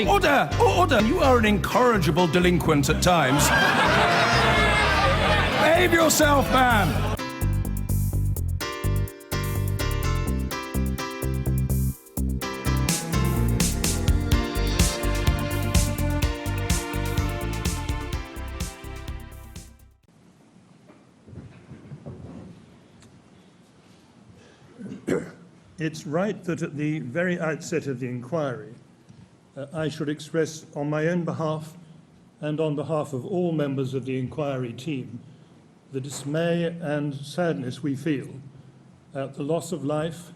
Order! Order! You are an incorrigible delinquent at times. Behave yourself, man! It's right that at the very outset of the inquiry, I should express on my own behalf and on behalf of all members of the inquiry team the dismay and sadness we feel at the loss of life,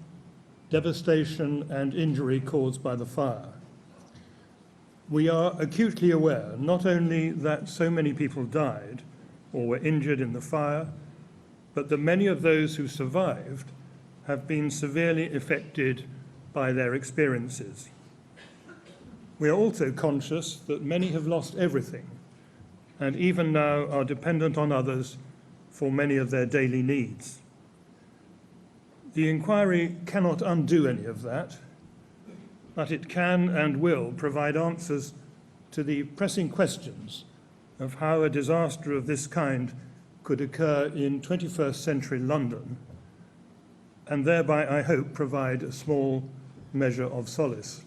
devastation and injury caused by the fire. We are acutely aware not only that so many people died or were injured in the fire, but that many of those who survived have been severely affected by their experiences. We are also conscious that many have lost everything and even now are dependent on others for many of their daily needs. The inquiry cannot undo any of that, but it can and will provide answers to the pressing questions of how a disaster of this kind could occur in 21st century London, and thereby, I hope, provide a small measure of solace.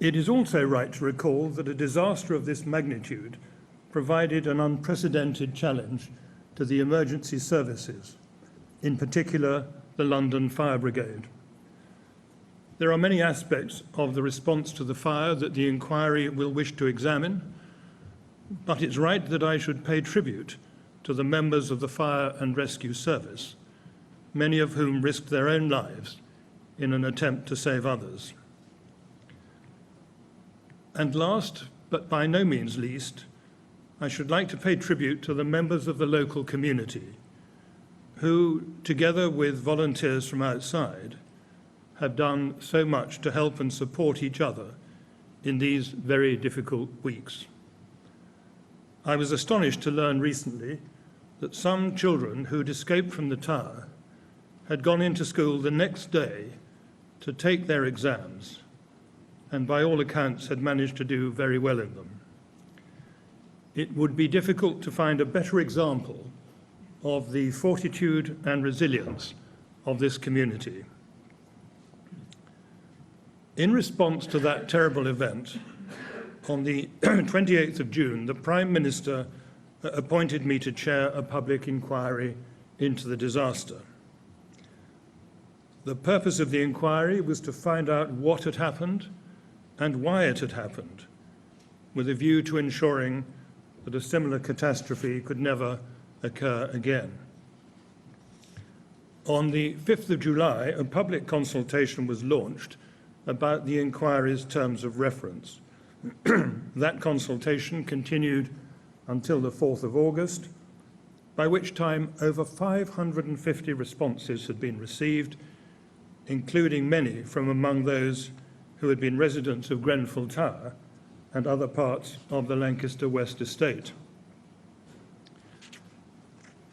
It is also right to recall that a disaster of this magnitude provided an unprecedented challenge to the emergency services, in particular the London Fire Brigade. There are many aspects of the response to the fire that the inquiry will wish to examine, but it's right that I should pay tribute to the members of the Fire and Rescue Service, many of whom risked their own lives in an attempt to save others. And last, but by no means least, I should like to pay tribute to the members of the local community who, together with volunteers from outside, have done so much to help and support each other in these very difficult weeks. I was astonished to learn recently that some children who'd escaped from the tower had gone into school the next day to take their exams, and by all accounts had managed to do very well in them. It would be difficult to find a better example of the fortitude and resilience of this community. In response to that terrible event, on the 28th of June, the Prime Minister appointed me to chair a public inquiry into the disaster. The purpose of the inquiry was to find out what had happened and why it had happened, with a view to ensuring that a similar catastrophe could never occur again. On the 5th of July, a public consultation was launched about the inquiry's terms of reference. That consultation continued until the 4th of August, by which time over 550 responses had been received, including many from among those who had been residents of Grenfell Tower and other parts of the Lancaster West estate.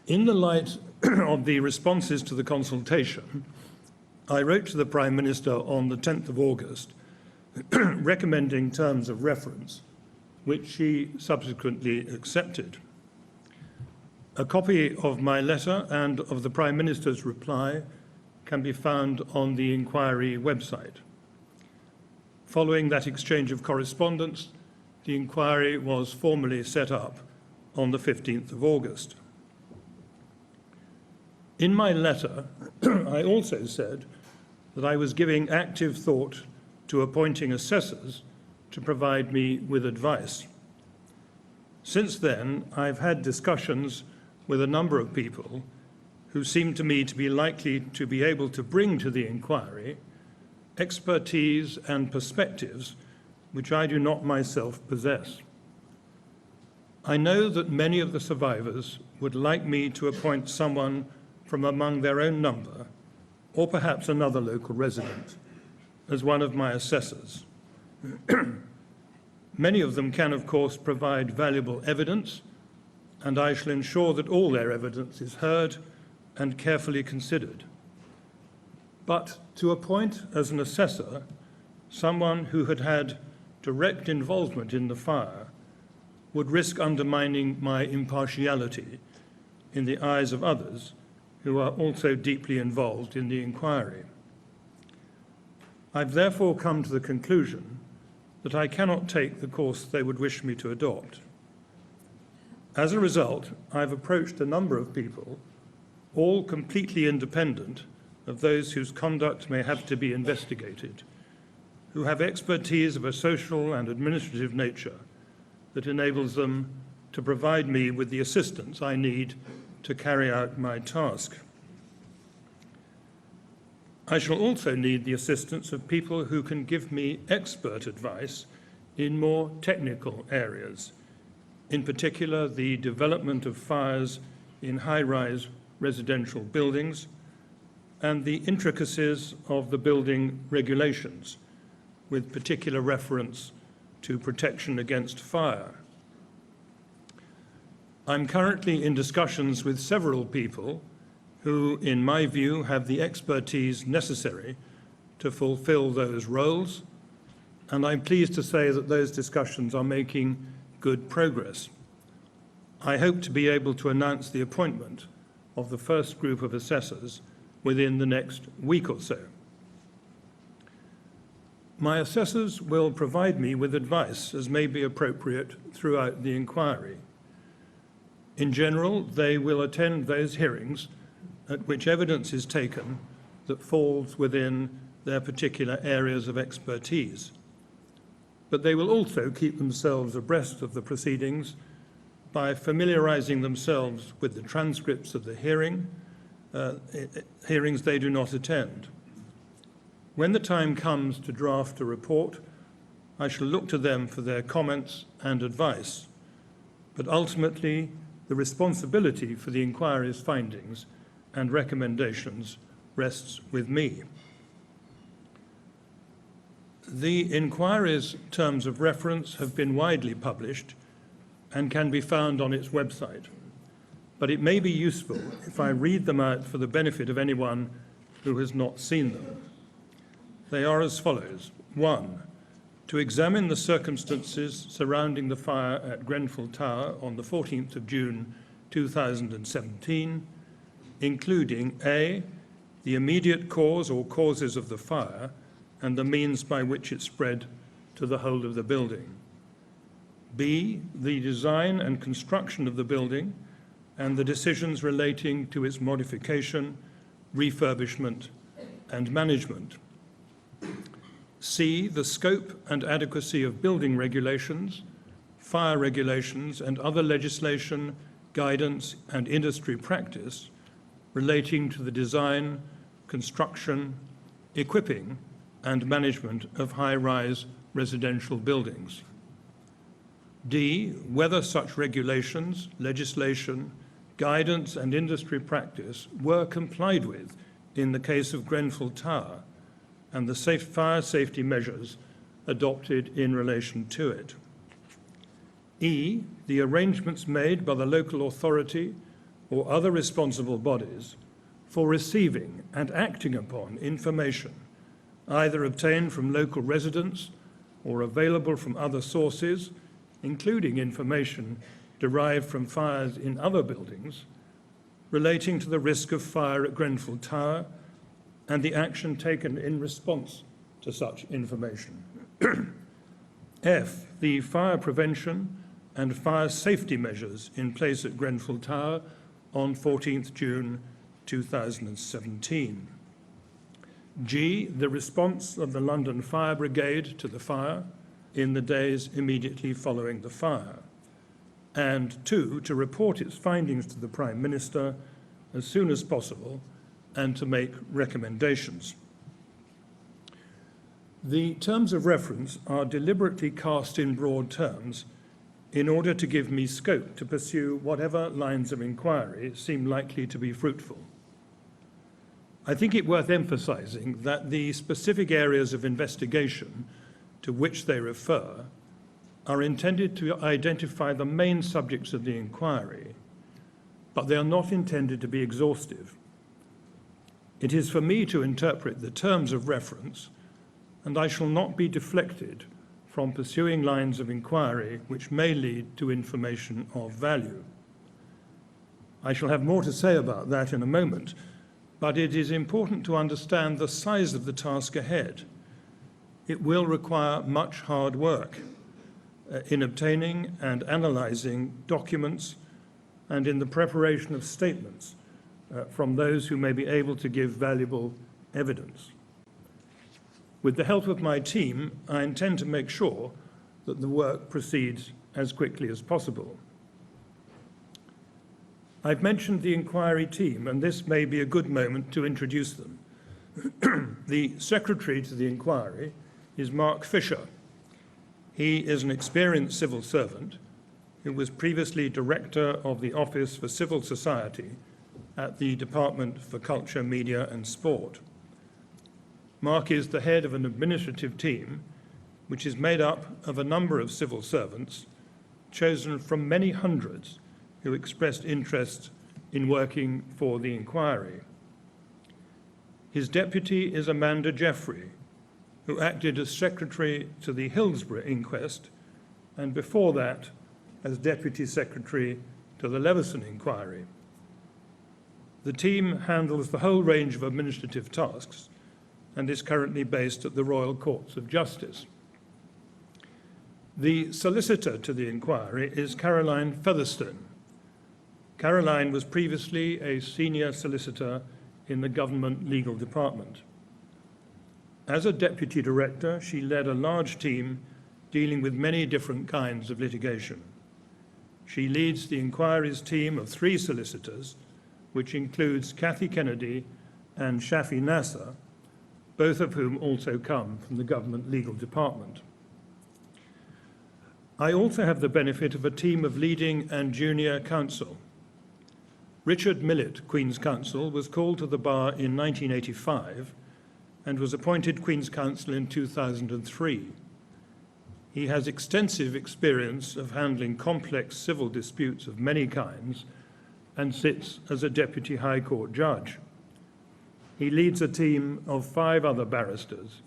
In the light of the responses to the consultation, I wrote to the Prime Minister on the 10th of August recommending terms of reference, which she subsequently accepted. A copy of my letter and of the Prime Minister's reply can be found on the inquiry website. Following that exchange of correspondence, the inquiry was formally set up on the 15th of August. In my letter, I also said that I was giving active thought to appointing assessors to provide me with advice. Since then, I've had discussions with a number of people who seem to me to be likely to be able to bring to the inquiry expertise and perspectives which I do not myself possess. I know that many of the survivors would like me to appoint someone from among their own number, or perhaps another local resident, as one of my assessors. Many of them can, of course, provide valuable evidence, and I shall ensure that all their evidence is heard and carefully considered. But to appoint as an assessor someone who had had direct involvement in the fire would risk undermining my impartiality in the eyes of others who are also deeply involved in the inquiry. I've therefore come to the conclusion that I cannot take the course they would wish me to adopt. As a result, I've approached a number of people, all completely independent of those whose conduct may have to be investigated, who have expertise of a social and administrative nature that enables them to provide me with the assistance I need to carry out my task. I shall also need the assistance of people who can give me expert advice in more technical areas, in particular the development of fires in high-rise residential buildings and the intricacies of the building regulations, with particular reference to protection against fire. I'm currently in discussions with several people who, in my view, have the expertise necessary to fulfill those roles, and I'm pleased to say that those discussions are making good progress. I hope to be able to announce the appointment of the first group of assessors within the next week or so. My assessors will provide me with advice as may be appropriate throughout the inquiry. In general, they will attend those hearings at which evidence is taken that falls within their particular areas of expertise. But they will also keep themselves abreast of the proceedings by familiarising themselves with the transcripts of the hearings they do not attend. When the time comes to draft a report, I shall look to them for their comments and advice, but ultimately the responsibility for the inquiry's findings and recommendations rests with me. The inquiry's terms of reference have been widely published and can be found on its website, but it may be useful if I read them out for the benefit of anyone who has not seen them. They are as follows. 1. To examine the circumstances surrounding the fire at Grenfell Tower on the 14th of June 2017, including A, the immediate cause or causes of the fire and the means by which it spread to the whole of the building. B, the design and construction of the building and the decisions relating to its modification, refurbishment, and management. C, the scope and adequacy of building regulations, fire regulations, and other legislation, guidance, and industry practice relating to the design, construction, equipping, and management of high-rise residential buildings. D, whether such regulations, legislation, guidance, and industry practice were complied with in the case of Grenfell Tower and the fire safety measures adopted in relation to it. E, the arrangements made by the local authority or other responsible bodies for receiving and acting upon information either obtained from local residents or available from other sources, including information derived from fires in other buildings, relating to the risk of fire at Grenfell Tower and the action taken in response to such information. F, the fire prevention and fire safety measures in place at Grenfell Tower on 14th June 2017. G, the response of the London Fire Brigade to the fire in the days immediately following the fire. And 2, to report its findings to the Prime Minister as soon as possible and to make recommendations. The terms of reference are deliberately cast in broad terms in order to give me scope to pursue whatever lines of inquiry seem likely to be fruitful. I think it worth emphasising that the specific areas of investigation to which they refer are intended to identify the main subjects of the inquiry, but they are not intended to be exhaustive. It is for me to interpret the terms of reference and I shall not be deflected from pursuing lines of inquiry which may lead to information of value. I shall have more to say about that in a moment, but it is important to understand the size of the task ahead. It will require much hard work in obtaining and analysing documents and in the preparation of statements from those who may be able to give valuable evidence. With the help of my team, I intend to make sure that the work proceeds as quickly as possible. I've mentioned the inquiry team, and this may be a good moment to introduce them. The Secretary to the inquiry is Mark Fisher. He is an experienced civil servant who was previously Director of the Office for Civil Society at the Department for Culture, Media and Sport. Mark is the head of an administrative team which is made up of a number of civil servants chosen from many hundreds who expressed interest in working for the inquiry. His deputy is Amanda Jeffrey, who acted as Secretary to the Hillsborough inquest and before that as Deputy Secretary to the Leveson inquiry. The team handles the whole range of administrative tasks and is currently based at the Royal Courts of Justice. The solicitor to the inquiry is Caroline Featherstone. Caroline was previously a senior solicitor in the government legal department. As a deputy director, she led a large team dealing with many different kinds of litigation. She leads the inquiry's team of 3 solicitors, which includes Kathy Kennedy and Shafi Nasser, both of whom also come from the government legal department. I also have the benefit of a team of leading and junior counsel. Richard Millett, Queen's Counsel, was called to the bar in 1985 and was appointed Queen's Counsel in 2003. He has extensive experience of handling complex civil disputes of many kinds and sits as a Deputy High Court Judge. He leads a team of 5 other barristers,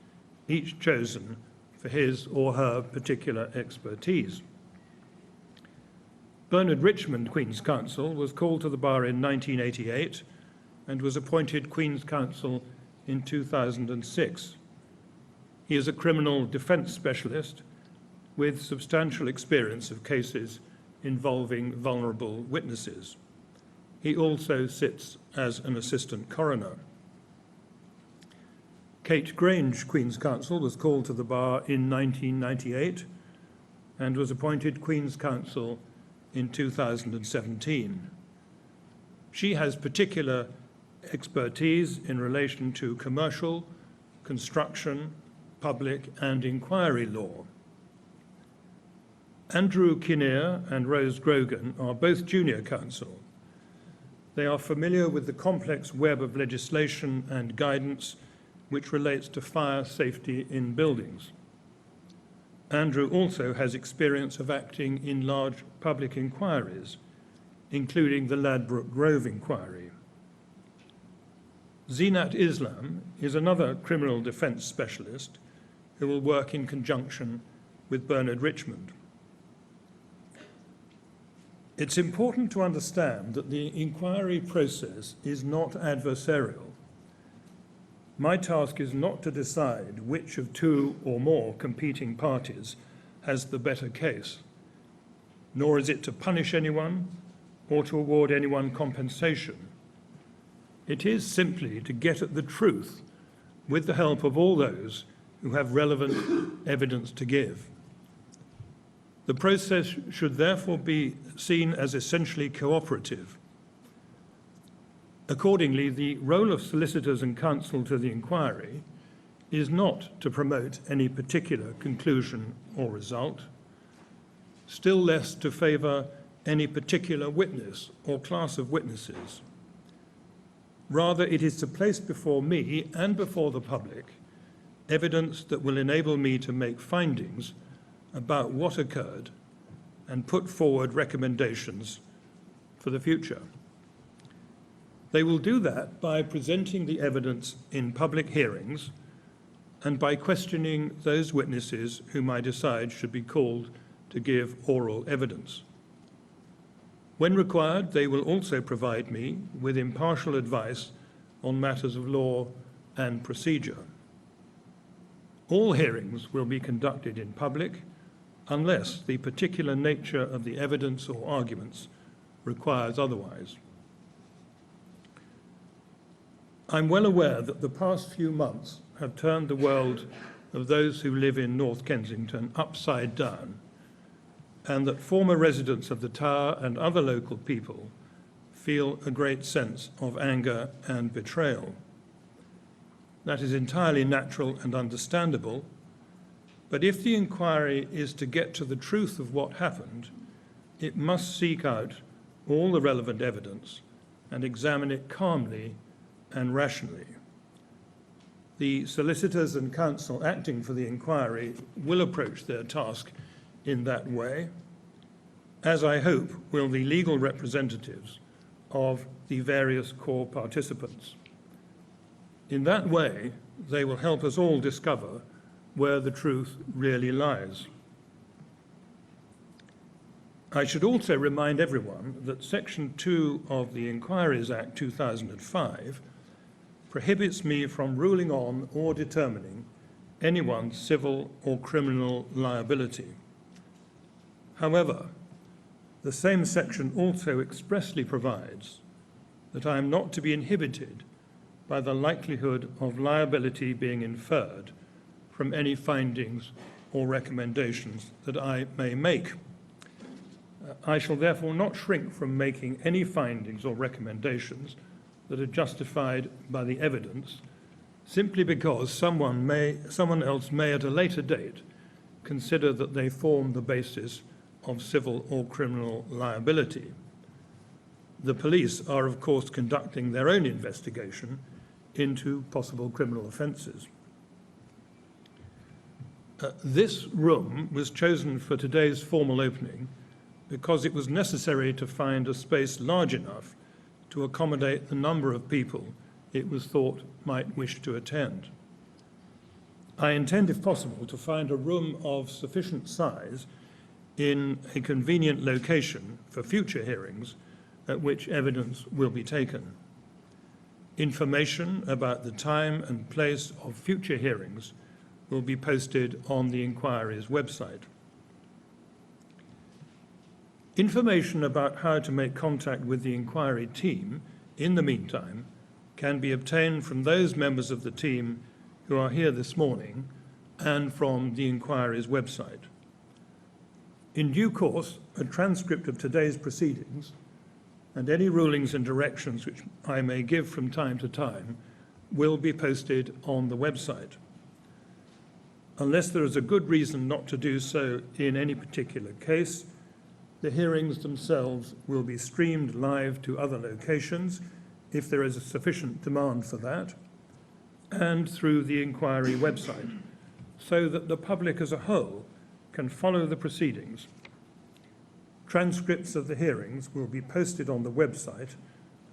each chosen for his or her particular expertise. Bernard Richmond, Queen's Counsel, was called to the bar in 1988 and was appointed Queen's Counsel in 2006. He is a criminal defence specialist with substantial experience of cases involving vulnerable witnesses. He also sits as an assistant coroner. Kate Grange, Queen's Counsel, was called to the bar in 1998 and was appointed Queen's Counsel in 2017. She has particular expertise in relation to commercial, construction, public and inquiry law. Andrew Kinnear and Rose Grogan are both junior counsel. They are familiar with the complex web of legislation and guidance which relates to fire safety in buildings. Andrew also has experience of acting in large public inquiries, including the Ladbroke Grove inquiry. Zeenat Islam is another criminal defence specialist who will work in conjunction with Bernard Richmond. It's important to understand that the inquiry process is not adversarial. My task is not to decide which of 2 or more competing parties has the better case, nor is it to punish anyone or to award anyone compensation. It is simply to get at the truth with the help of all those who have relevant evidence to give. The process should therefore be seen as essentially cooperative. Accordingly, the role of solicitors and counsel to the inquiry is not to promote any particular conclusion or result, still less to favour any particular witness or class of witnesses. Rather, it is to place before me and before the public evidence that will enable me to make findings about what occurred and put forward recommendations for the future. They will do that by presenting the evidence in public hearings and by questioning those witnesses whom I decide should be called to give oral evidence. When required, they will also provide me with impartial advice on matters of law and procedure. All hearings will be conducted in public unless the particular nature of the evidence or arguments requires otherwise. I'm well aware that the past few months have turned the world of those who live in North Kensington upside down, and that former residents of the Tower and other local people feel a great sense of anger and betrayal. That is entirely natural and understandable, but if the inquiry is to get to the truth of what happened, it must seek out all the relevant evidence and examine it calmly and rationally. The solicitors and counsel acting for the inquiry will approach their task in that way, as I hope will the legal representatives of the various core participants. In that way, they will help us all discover where the truth really lies. I should also remind everyone that Section 2 of the Inquiries Act 2005 prohibits me from ruling on or determining anyone's civil or criminal liability. However, the same section also expressly provides that I am not to be inhibited by the likelihood of liability being inferred from any findings or recommendations that I may make. I shall therefore not shrink from making any findings or recommendations that are justified by the evidence, simply because someone else may at a later date consider that they form the basis of civil or criminal liability. The police are, of course, conducting their own investigation into possible criminal offences. This room was chosen for today's formal opening because it was necessary to find a space large enough to accommodate the number of people it was thought might wish to attend. I intend, if possible, to find a room of sufficient size in a convenient location for future hearings at which evidence will be taken. Information about the time and place of future hearings will be posted on the inquiry's website. Information about how to make contact with the inquiry team, in the meantime, can be obtained from those members of the team who are here this morning and from the inquiry's website. In due course, a transcript of today's proceedings and any rulings and directions which I may give from time to time will be posted on the website. Unless there is a good reason not to do so in any particular case, the hearings themselves will be streamed live to other locations if there is a sufficient demand for that, and through the inquiry website, so that the public as a whole can follow the proceedings. Transcripts of the hearings will be posted on the website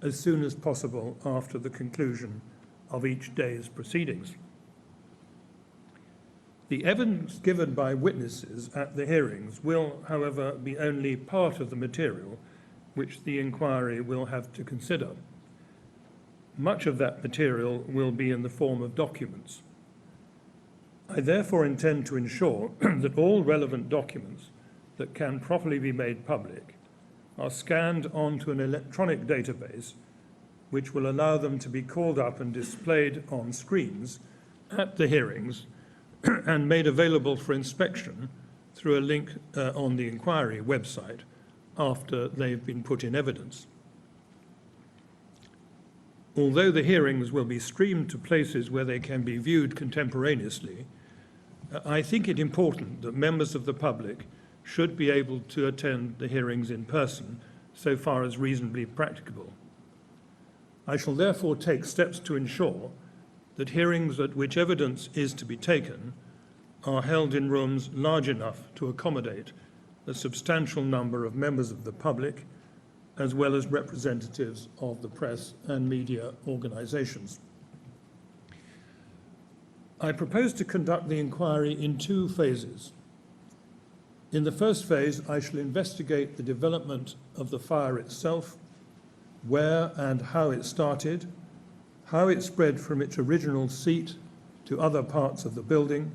as soon as possible after the conclusion of each day's proceedings. The evidence given by witnesses at the hearings will, however, be only part of the material which the inquiry will have to consider. Much of that material will be in the form of documents. I therefore intend to ensure that all relevant documents that can properly be made public are scanned onto an electronic database which will allow them to be called up and displayed on screens at the hearings and made available for inspection through a link on the inquiry website after they've been put in evidence. Although the hearings will be streamed to places where they can be viewed contemporaneously, I think it important that members of the public should be able to attend the hearings in person so far as reasonably practicable. I shall therefore take steps to ensure that hearings at which evidence is to be taken are held in rooms large enough to accommodate a substantial number of members of the public, as well as representatives of the press and media organisations. I propose to conduct the inquiry in two phases. In the first phase, I shall investigate the development of the fire itself, where and how it started, how it spread from its original seat to other parts of the building,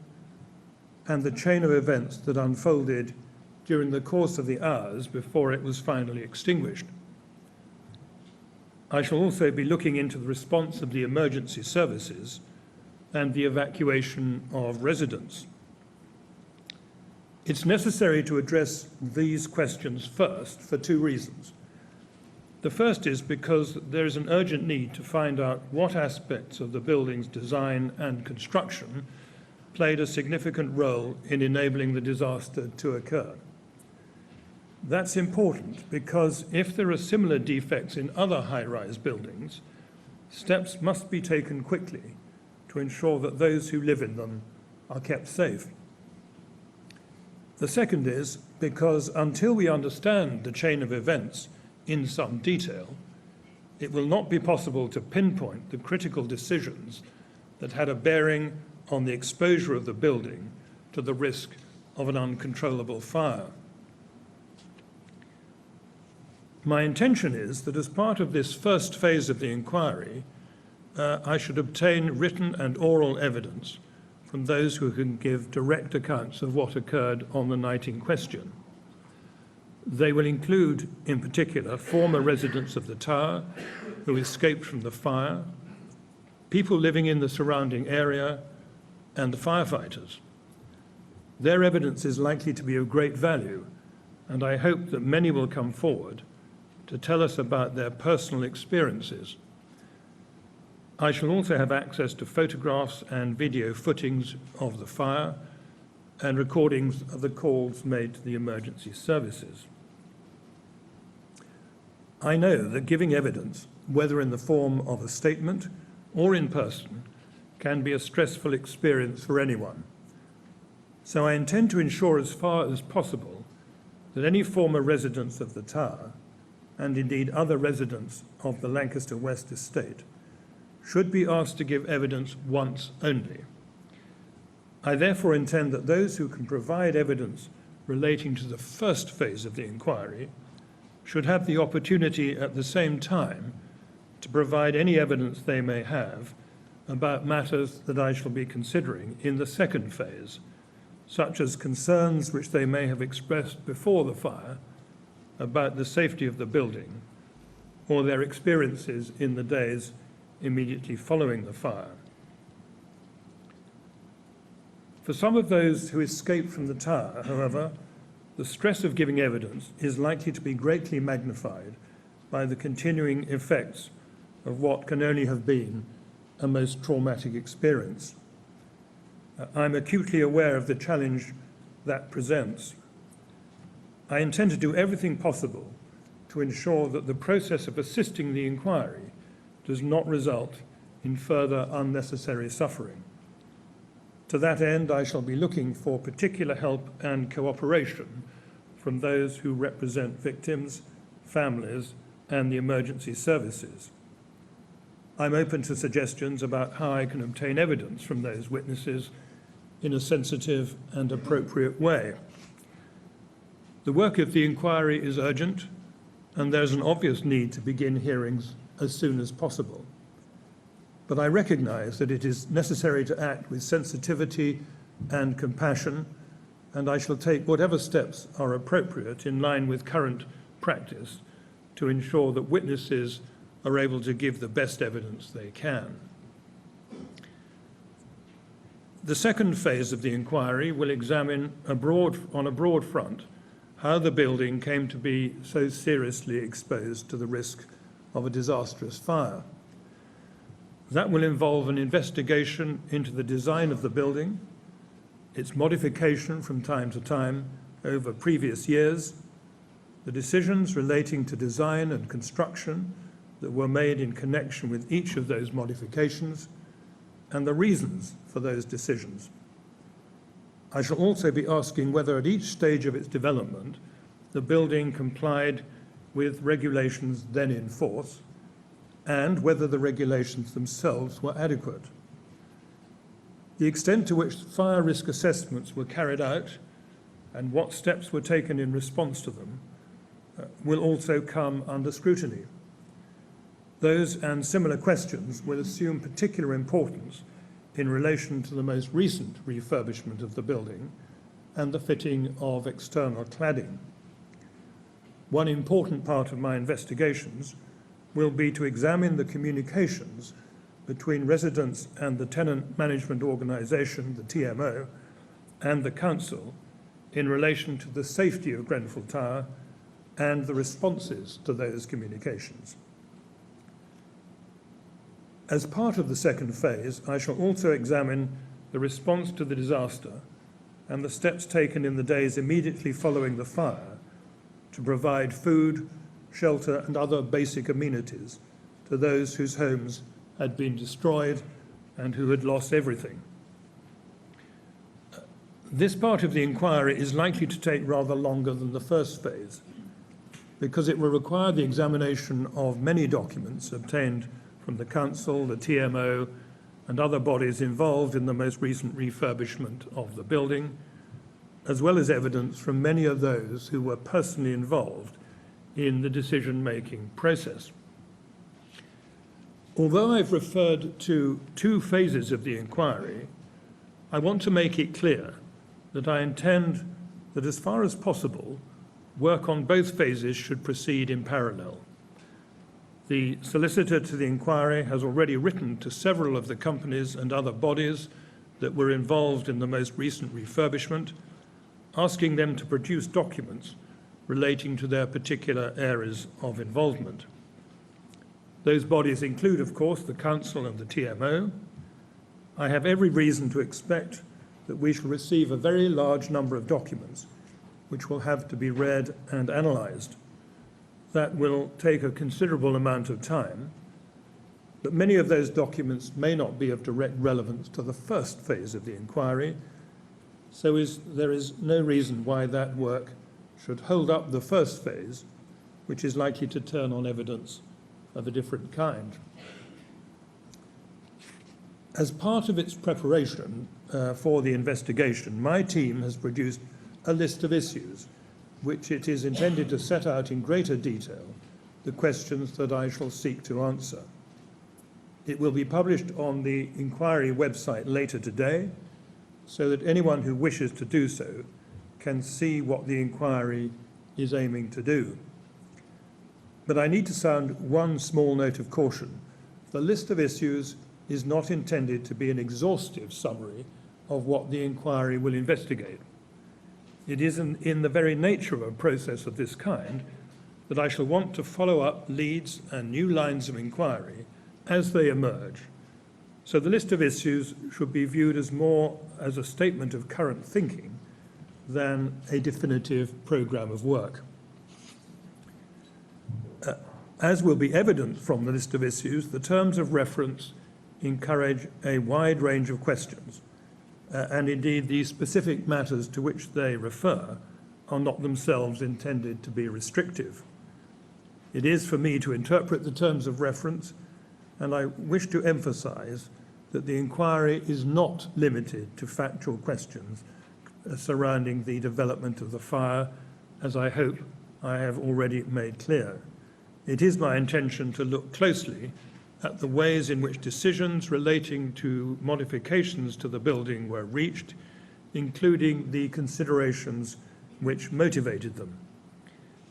and the chain of events that unfolded during the course of the hours before it was finally extinguished. I shall also be looking into the response of the emergency services and the evacuation of residents. It's necessary to address these questions first for two reasons. The first is because there is an urgent need to find out what aspects of the building's design and construction played a significant role in enabling the disaster to occur. That's important because if there are similar defects in other high-rise buildings, steps must be taken quickly to ensure that those who live in them are kept safe. The second is because until we understand the chain of events in some detail, it will not be possible to pinpoint the critical decisions that had a bearing on the exposure of the building to the risk of an uncontrollable fire. My intention is that as part of this first phase of the inquiry, I should obtain written and oral evidence from those who can give direct accounts of what occurred on the night in question. They will include, in particular, former residents of the tower who escaped from the fire, people living in the surrounding area, and the firefighters. Their evidence is likely to be of great value, and I hope that many will come forward to tell us about their personal experiences. I shall also have access to photographs and video footings of the fire and recordings of the calls made to the emergency services. I know that giving evidence, whether in the form of a statement or in person, can be a stressful experience for anyone. So I intend to ensure as far as possible that any former residents of the tower, and indeed other residents of the Lancaster West estate, should be asked to give evidence once only. I therefore intend that those who can provide evidence relating to the first phase of the inquiry should have the opportunity at the same time to provide any evidence they may have about matters that I shall be considering in the second phase, such as concerns which they may have expressed before the fire about the safety of the building or their experiences in the days immediately following the fire. For some of those who escaped from the tower, however, the stress of giving evidence is likely to be greatly magnified by the continuing effects of what can only have been a most traumatic experience. I'm acutely aware of the challenge that presents. I intend to do everything possible to ensure that the process of assisting the inquiry does not result in further unnecessary suffering. To that end, I shall be looking for particular help and cooperation from those who represent victims, families, and the emergency services. I'm open to suggestions about how I can obtain evidence from those witnesses in a sensitive and appropriate way. The work of the inquiry is urgent, and there's an obvious need to begin hearings as soon as possible. But I recognize that it is necessary to act with sensitivity and compassion, and I shall take whatever steps are appropriate in line with current practice to ensure that witnesses are able to give the best evidence they can. The second phase of the inquiry will examine on a broad front how the building came to be so seriously exposed to the risk of a disastrous fire. That will involve an investigation into the design of the building, its modification from time to time over previous years, the decisions relating to design and construction that were made in connection with each of those modifications, and the reasons for those decisions. I shall also be asking whether at each stage of its development the building complied with regulations then in force, and whether the regulations themselves were adequate. The extent to which fire risk assessments were carried out and what steps were taken in response to them will also come under scrutiny. Those and similar questions will assume particular importance in relation to the most recent refurbishment of the building and the fitting of external cladding. One important part of my investigations will be to examine the communications between residents and the tenant management organisation, the TMO, and the council in relation to the safety of Grenfell Tower and the responses to those communications. As part of the second phase, I shall also examine the response to the disaster and the steps taken in the days immediately following the fire to provide food, shelter and other basic amenities to those whose homes had been destroyed and who had lost everything. This part of the inquiry is likely to take rather longer than the first phase because it will require the examination of many documents obtained from the council, the TMO and other bodies involved in the most recent refurbishment of the building, as well as evidence from many of those who were personally involved in the decision-making process. Although I've referred to two phases of the inquiry, I want to make it clear that I intend that, as far as possible, work on both phases should proceed in parallel. The solicitor to the inquiry has already written to several of the companies and other bodies that were involved in the most recent refurbishment, asking them to produce documents relating to their particular areas of involvement. Those bodies include, of course, the council and the TMO. I have every reason to expect that we shall receive a very large number of documents which will have to be read and analysed. That will take a considerable amount of time, but many of those documents may not be of direct relevance to the first phase of the inquiry, so there is no reason why that work should hold up the first phase, which is likely to turn on evidence of a different kind. As part of its preparation for the investigation, my team has produced a list of issues which it is intended to set out in greater detail the questions that I shall seek to answer. It will be published on the inquiry website later today, so that anyone who wishes to do so can see what the inquiry is aiming to do. But I need to sound one small note of caution. The list of issues is not intended to be an exhaustive summary of what the inquiry will investigate. It is in the very nature of a process of this kind that I shall want to follow up leads and new lines of inquiry as they emerge. So the list of issues should be viewed as more as a statement of current thinking than a definitive programme of work. As will be evident from the list of issues, the terms of reference encourage a wide range of questions, and indeed the specific matters to which they refer are not themselves intended to be restrictive. It is for me to interpret the terms of reference, and I wish to emphasise that the inquiry is not limited to factual questions surrounding the development of the fire, as I hope I have already made clear. It is my intention to look closely at the ways in which decisions relating to modifications to the building were reached, including the considerations which motivated them.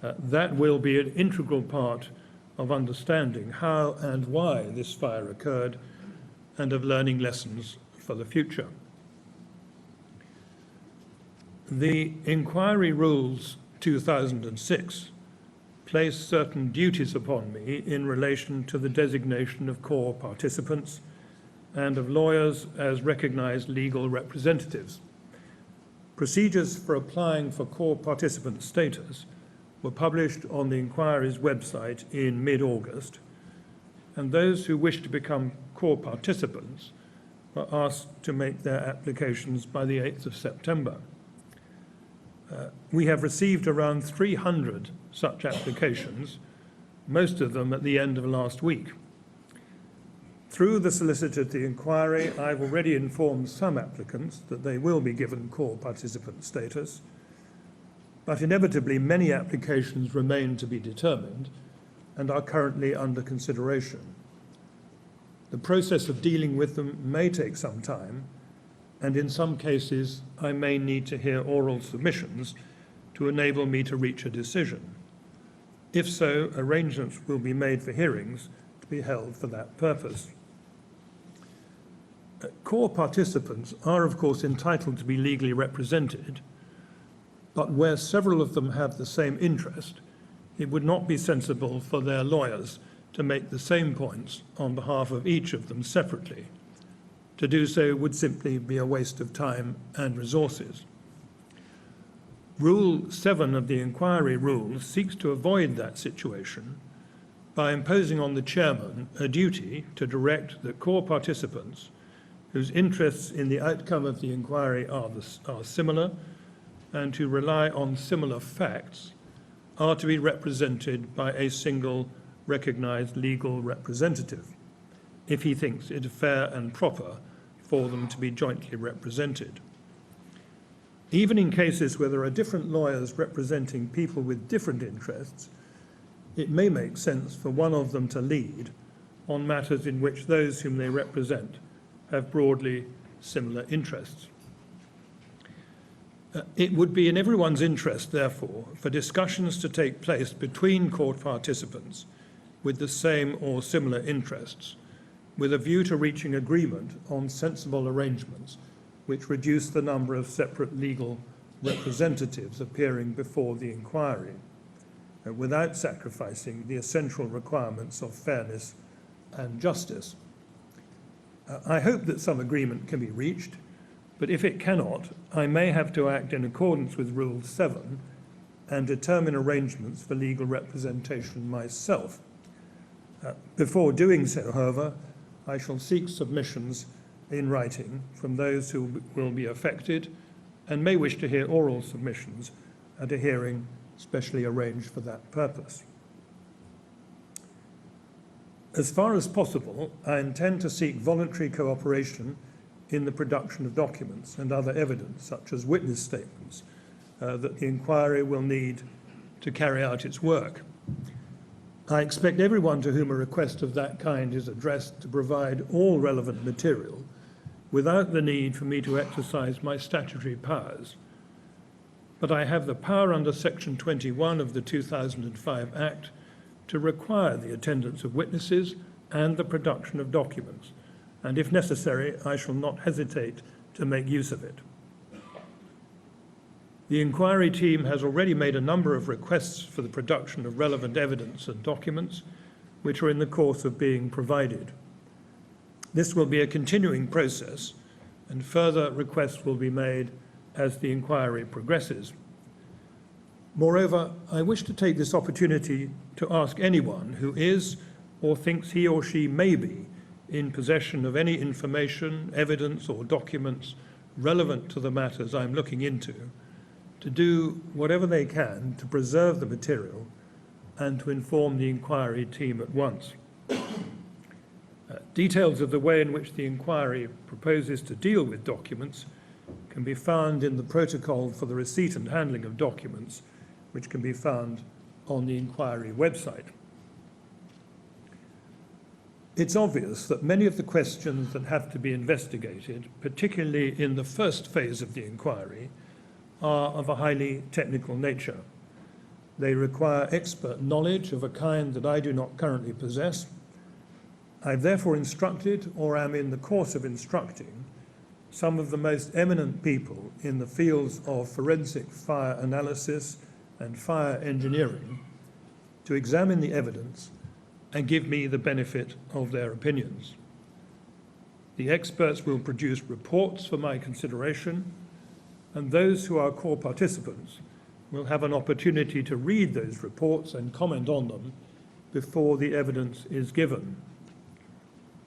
That will be an integral part of understanding how and why this fire occurred and of learning lessons for the future. The Inquiry Rules 2006 place certain duties upon me in relation to the designation of core participants and of lawyers as recognised legal representatives. Procedures for applying for core participant status were published on the inquiry's website in mid-August, and those who wish to become core participants were asked to make their applications by the 8th of September. We have received around 300 such applications, most of them at the end of last week. Through the Solicitor to the Inquiry, I've already informed some applicants that they will be given core participant status, but inevitably many applications remain to be determined and are currently under consideration. The process of dealing with them may take some time, and in some cases I may need to hear oral submissions to enable me to reach a decision. If so, arrangements will be made for hearings to be held for that purpose. Core participants are, of course, entitled to be legally represented, but where several of them have the same interest, it would not be sensible for their lawyers to make the same points on behalf of each of them separately. To do so would simply be a waste of time and resources. Rule 7 of the Inquiry Rules seeks to avoid that situation by imposing on the chairman a duty to direct that core participants whose interests in the outcome of the inquiry are similar and who rely on similar facts are to be represented by a single recognised legal representative, if he thinks it fair and proper for them to be jointly represented. Even in cases where there are different lawyers representing people with different interests, it may make sense for one of them to lead on matters in which those whom they represent have broadly similar interests. It would be in everyone's interest, therefore, for discussions to take place between court participants with the same or similar interests, with a view to reaching agreement on sensible arrangements which reduce the number of separate legal representatives appearing before the inquiry, without sacrificing the essential requirements of fairness and justice. I hope that some agreement can be reached, but if it cannot, I may have to act in accordance with Rule 7 and determine arrangements for legal representation myself. Before doing so, however, I shall seek submissions in writing from those who will be affected and may wish to hear oral submissions at a hearing specially arranged for that purpose. As far as possible, I intend to seek voluntary cooperation in the production of documents and other evidence, such as witness statements, that the inquiry will need to carry out its work. I expect everyone to whom a request of that kind is addressed to provide all relevant material without the need for me to exercise my statutory powers. But I have the power under Section 21 of the 2005 Act to require the attendance of witnesses and the production of documents, and if necessary, I shall not hesitate to make use of it. The inquiry team has already made a number of requests for the production of relevant evidence and documents, which are in the course of being provided. This will be a continuing process, and further requests will be made as the inquiry progresses. Moreover, I wish to take this opportunity to ask anyone who is or thinks he or she may be in possession of any information, evidence, or documents relevant to the matters I'm looking into, to do whatever they can to preserve the material and to inform the inquiry team at once. Details of the way in which the inquiry proposes to deal with documents can be found in the protocol for the receipt and handling of documents, which can be found on the inquiry website. It's obvious that many of the questions that have to be investigated, particularly in the first phase of the inquiry, are of a highly technical nature. They require expert knowledge of a kind that I do not currently possess. I've therefore instructed, or am in the course of instructing, some of the most eminent people in the fields of forensic fire analysis and fire engineering to examine the evidence and give me the benefit of their opinions. The experts will produce reports for my consideration, and those who are core participants will have an opportunity to read those reports and comment on them before the evidence is given.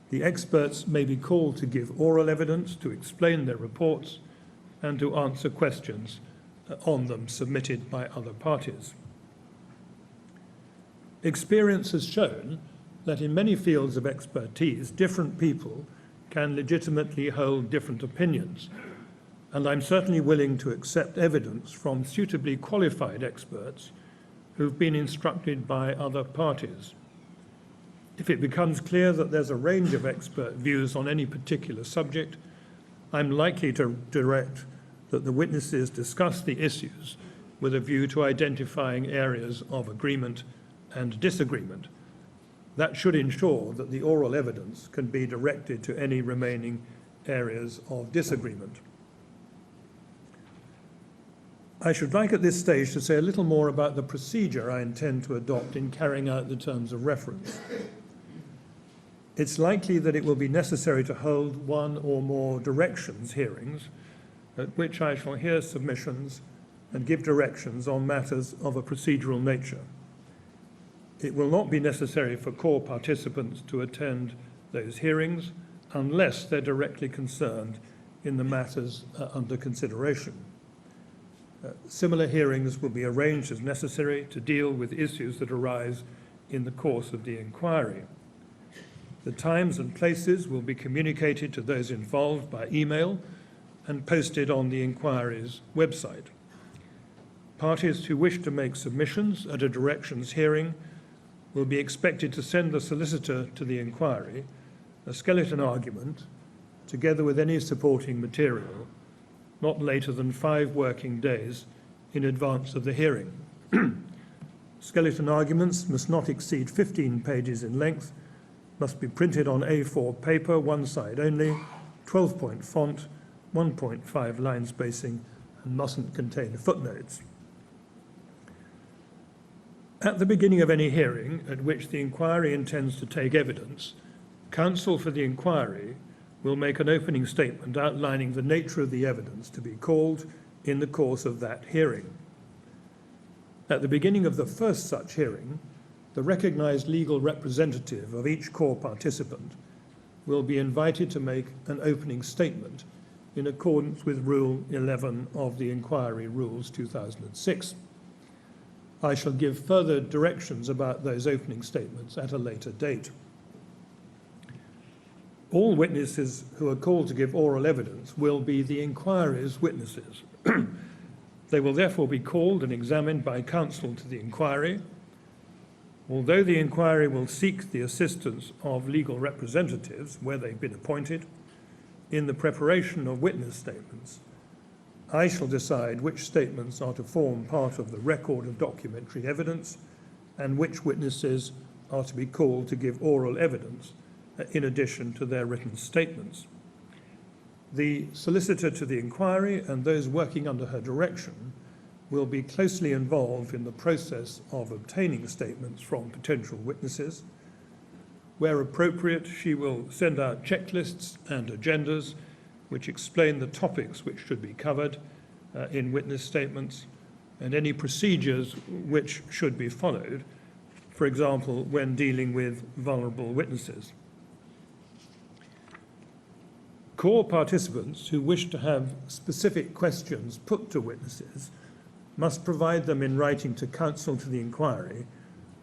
The experts may be called to give oral evidence, to explain their reports, and to answer questions on them submitted by other parties. Experience has shown that in many fields of expertise, different people can legitimately hold different opinions, and I'm certainly willing to accept evidence from suitably qualified experts who've been instructed by other parties. If it becomes clear that there's a range of expert views on any particular subject, I'm likely to direct that the witnesses discuss the issues with a view to identifying areas of agreement and disagreement. That should ensure that the oral evidence can be directed to any remaining areas of disagreement. I should like at this stage to say a little more about the procedure I intend to adopt in carrying out the terms of reference. It's likely that it will be necessary to hold one or more directions hearings at which I shall hear submissions and give directions on matters of a procedural nature. It will not be necessary for core participants to attend those hearings unless they're directly concerned in the matters under consideration. Similar hearings will be arranged as necessary to deal with issues that arise in the course of the inquiry. The times and places will be communicated to those involved by email and posted on the inquiry's website. Parties who wish to make submissions at a directions hearing will be expected to send the solicitor to the inquiry a skeleton argument, together with any supporting material, not later than 5 working days in advance of the hearing. Skeleton arguments must not exceed 15 pages in length, must be printed on A4 paper, one side only, 12-point font, 1.5 line spacing, and mustn't contain footnotes. At the beginning of any hearing at which the inquiry intends to take evidence, counsel for the inquiry will make an opening statement outlining the nature of the evidence to be called in the course of that hearing. At the beginning of the first such hearing, the recognised legal representative of each core participant will be invited to make an opening statement in accordance with Rule 11 of the Inquiry Rules 2006. I shall give further directions about those opening statements at a later date. All witnesses who are called to give oral evidence will be the inquiry's witnesses. They will therefore be called and examined by counsel to the inquiry. Although the inquiry will seek the assistance of legal representatives where they've been appointed, in the preparation of witness statements, I shall decide which statements are to form part of the record of documentary evidence and which witnesses are to be called to give oral evidence in addition to their written statements. The solicitor to the inquiry and those working under her direction will be closely involved in the process of obtaining statements from potential witnesses. Where appropriate, she will send out checklists and agendas which explain the topics which should be covered in witness statements and any procedures which should be followed, for example, when dealing with vulnerable witnesses. Core participants who wish to have specific questions put to witnesses must provide them in writing to counsel to the inquiry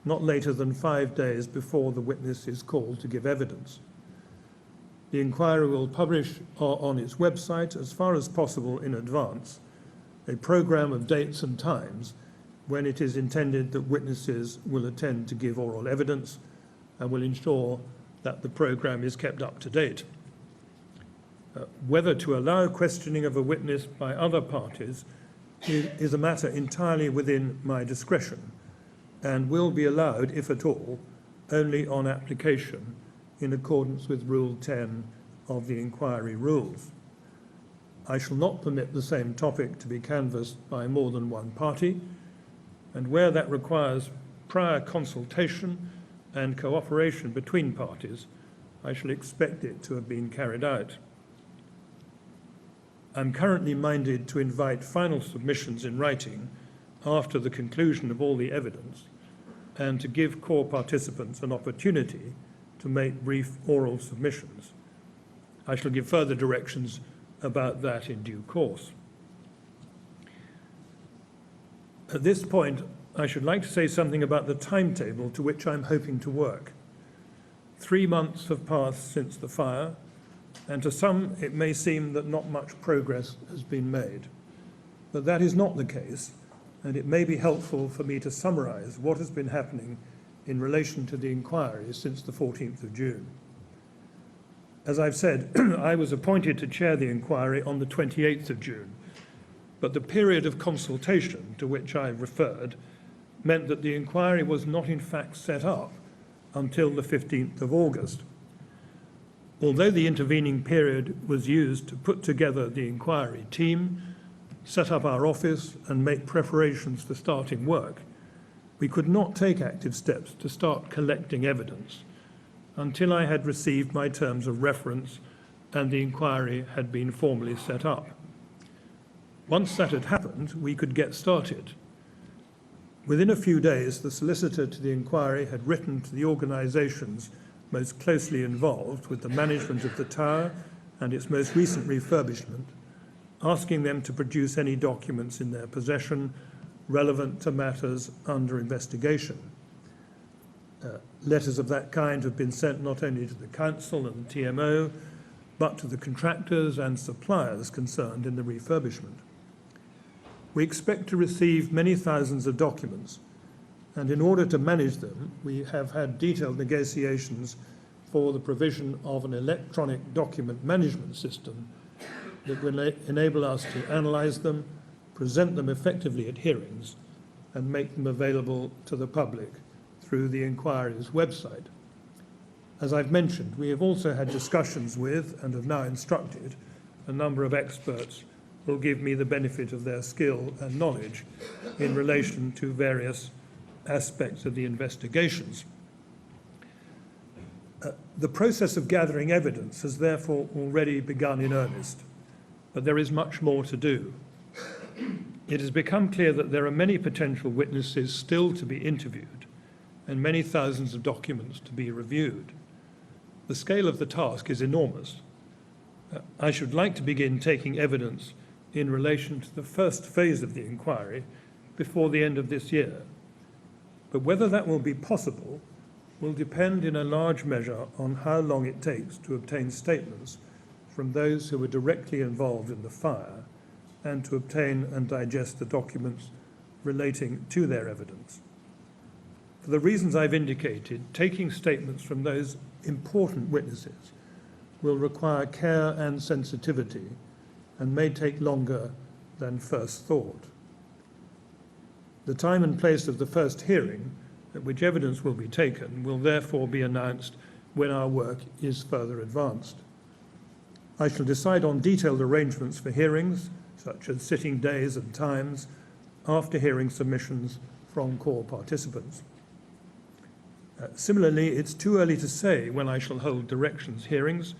not later than 5 days before the witness is called to give evidence. The inquiry will publish on its website, as far as possible in advance, a programme of dates and times when it is intended that witnesses will attend to give oral evidence and will ensure that the programme is kept up to date. Whether to allow questioning of a witness by other parties is a matter entirely within my discretion and will be allowed, if at all, only on application in accordance with Rule 10 of the Inquiry Rules. I shall not permit the same topic to be canvassed by more than one party, and where that requires prior consultation and cooperation between parties, I shall expect it to have been carried out. I'm currently minded to invite final submissions in writing after the conclusion of all the evidence and to give core participants an opportunity to make brief oral submissions. I shall give further directions about that in due course. At this point, I should like to say something about the timetable to which I'm hoping to work. 3 months have passed since the fire, and to some it may seem that not much progress has been made. But that is not the case, and it may be helpful for me to summarise what has been happening in relation to the inquiry since the 14th of June. As I've said, I was appointed to chair the inquiry on the 28th of June, but the period of consultation to which I referred meant that the inquiry was not in fact set up until the 15th of August. Although the intervening period was used to put together the inquiry team, set up our office and make preparations for starting work, we could not take active steps to start collecting evidence until I had received my terms of reference and the inquiry had been formally set up. Once that had happened, we could get started. Within a few days, the solicitor to the inquiry had written to the organisations most closely involved with the management of the tower and its most recent refurbishment, asking them to produce any documents in their possession relevant to matters under investigation. Letters of that kind have been sent not only to the council and the TMO, but to the contractors and suppliers concerned in the refurbishment. We expect to receive many thousands of documents, and in order to manage them, we have had detailed negotiations for the provision of an electronic document management system that will enable us to analyse them, present them effectively at hearings, and make them available to the public through the inquiry's website. As I've mentioned, we have also had discussions with, and have now instructed, a number of experts who will give me the benefit of their skill and knowledge in relation to various aspects of the investigations. The process of gathering evidence has therefore already begun in earnest, but there is much more to do. It has become clear that there are many potential witnesses still to be interviewed and many thousands of documents to be reviewed. The scale of the task is enormous. I should like to begin taking evidence in relation to the first phase of the inquiry before the end of this year. But whether that will be possible will depend in a large measure on how long it takes to obtain statements from those who were directly involved in the fire and to obtain and digest the documents relating to their evidence. For the reasons I've indicated, taking statements from those important witnesses will require care and sensitivity and may take longer than first thought. The time and place of the first hearing at which evidence will be taken will therefore be announced when our work is further advanced. I shall decide on detailed arrangements for hearings, such as sitting days and times, after hearing submissions from core participants. Similarly, it's too early to say when I shall hold directions hearings,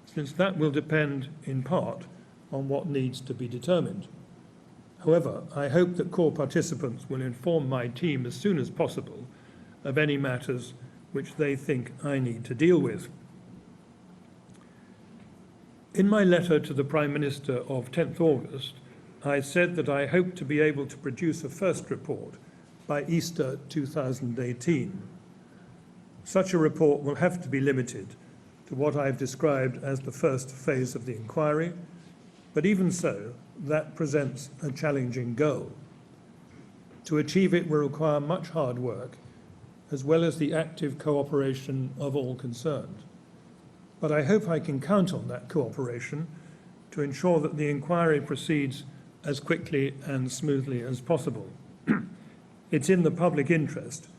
since that will depend in part on what needs to be determined. However, I hope that core participants will inform my team as soon as possible of any matters which they think I need to deal with. In my letter to the Prime Minister of 10th August, I said that I hope to be able to produce a first report by Easter 2018. Such a report will have to be limited to what I've described as the first phase of the inquiry, but even so, that presents a challenging goal. To achieve it will require much hard work, as well as the active cooperation of all concerned. But I hope I can count on that cooperation to ensure that the inquiry proceeds as quickly and smoothly as possible. It's in the public interest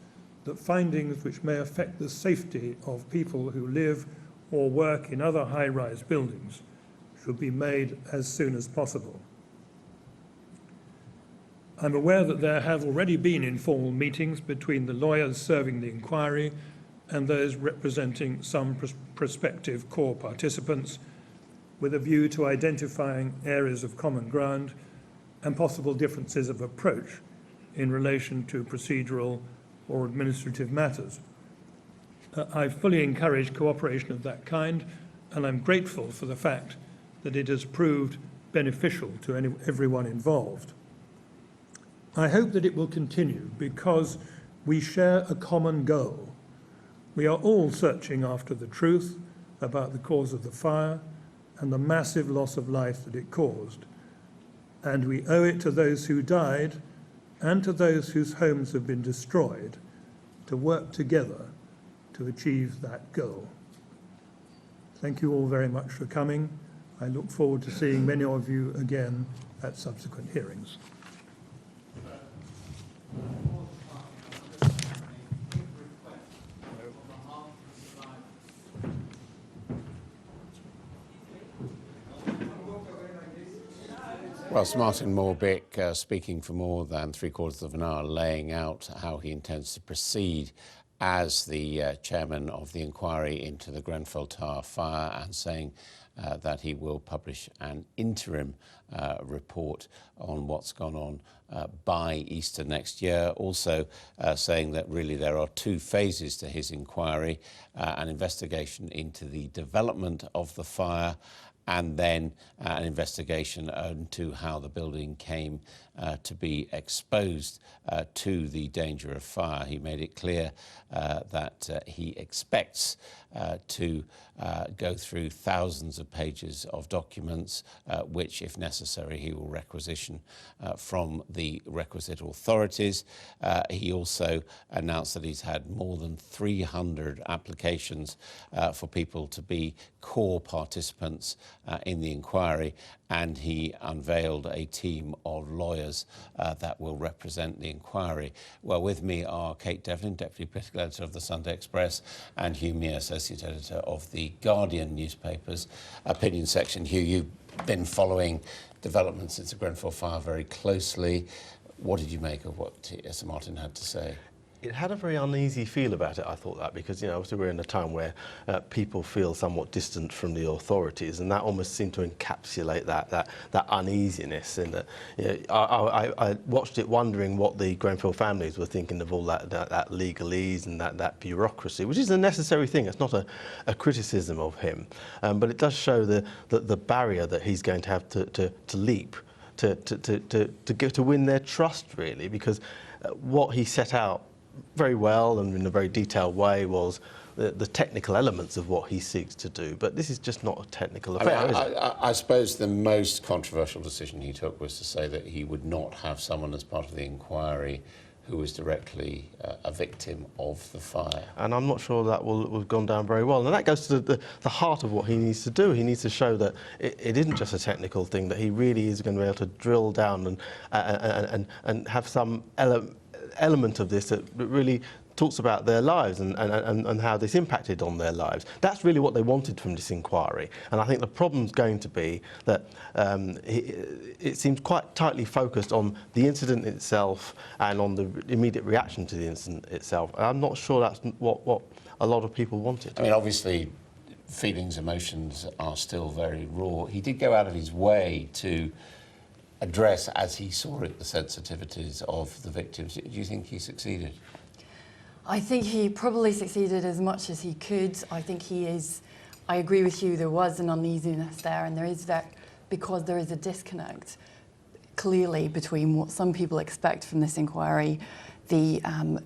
that findings which may affect the safety of people who live or work in other high-rise buildings should be made as soon as possible. I'm aware that there have already been informal meetings between the lawyers serving the inquiry and those representing some prospective core participants, with a view to identifying areas of common ground and possible differences of approach in relation to procedural or administrative matters. I fully encourage cooperation of that kind, and I'm grateful for the fact that it has proved beneficial to everyone involved. I hope that it will continue because we share a common goal, We are all searching after the truth about the cause of the fire and the massive loss of life that it caused. And we owe it to those who died and to those whose homes have been destroyed to work together to achieve that goal. Thank you all very much for coming. I look forward to seeing many of you again at subsequent hearings. Well, Sir Martin Moore Bick, speaking for more than 3/4 of an hour, laying out how he intends to proceed as the chairman of the inquiry into the Grenfell Tower fire, and saying that he will publish an interim report on what's gone on by Easter next year. Also saying that really there are two phases to his inquiry, an investigation into the development of the fire, and then an investigation into how the building came to be exposed to the danger of fire. He made it clear that he expects to go through thousands of pages of documents, which, if necessary, he will requisition from the requisite authorities. He also announced that he's had more than 300 applications for people to be core participants in the inquiry, and he unveiled a team of lawyers that will represent the inquiry. Well, with me are Kate Devlin, Deputy Political Editor of the Sunday Express, and Hugh Mere, Associate Editor of the Guardian newspaper's opinion section. Hugh, you've been following developments since the Grenfell fire very closely. What did you make of what Sir Martin had to say? It had a very uneasy feel about it, I thought that, because, obviously we're in a time where people feel somewhat distant from the authorities, and that almost seemed to encapsulate that uneasiness. And I watched it wondering what the Grenfell families were thinking of all that legalese and that bureaucracy, which is a necessary thing. It's not a criticism of him, but it does show the barrier that he's going to have to leap to win their trust, really, because what he set out very well and in a very detailed way was the technical elements of what he seeks to do. But this is just not a technical affair, is it? I suppose the most controversial decision he took was to say that he would not have someone as part of the inquiry who was directly a victim of the fire. And I'm not sure that will have gone down very well. And that goes to the heart of what he needs to do. He needs to show that it isn't just a technical thing, that he really is going to be able to drill down and have some element of this that really talks about their lives and how this impacted on their lives. That's really what they wanted from this inquiry. And I think the problem's going to be that it seems quite tightly focused on the incident itself and on the immediate reaction to the incident itself. And I'm not sure that's what a lot of people wanted. I mean, obviously, feelings, emotions are still very raw. He did go out of his way to address, as he saw it, the sensitivities of the victims. Do you think he succeeded? I think he probably succeeded as much as he could. I think I agree with you, there was an uneasiness there, and there is that because there is a disconnect, clearly, between what some people expect from this inquiry, the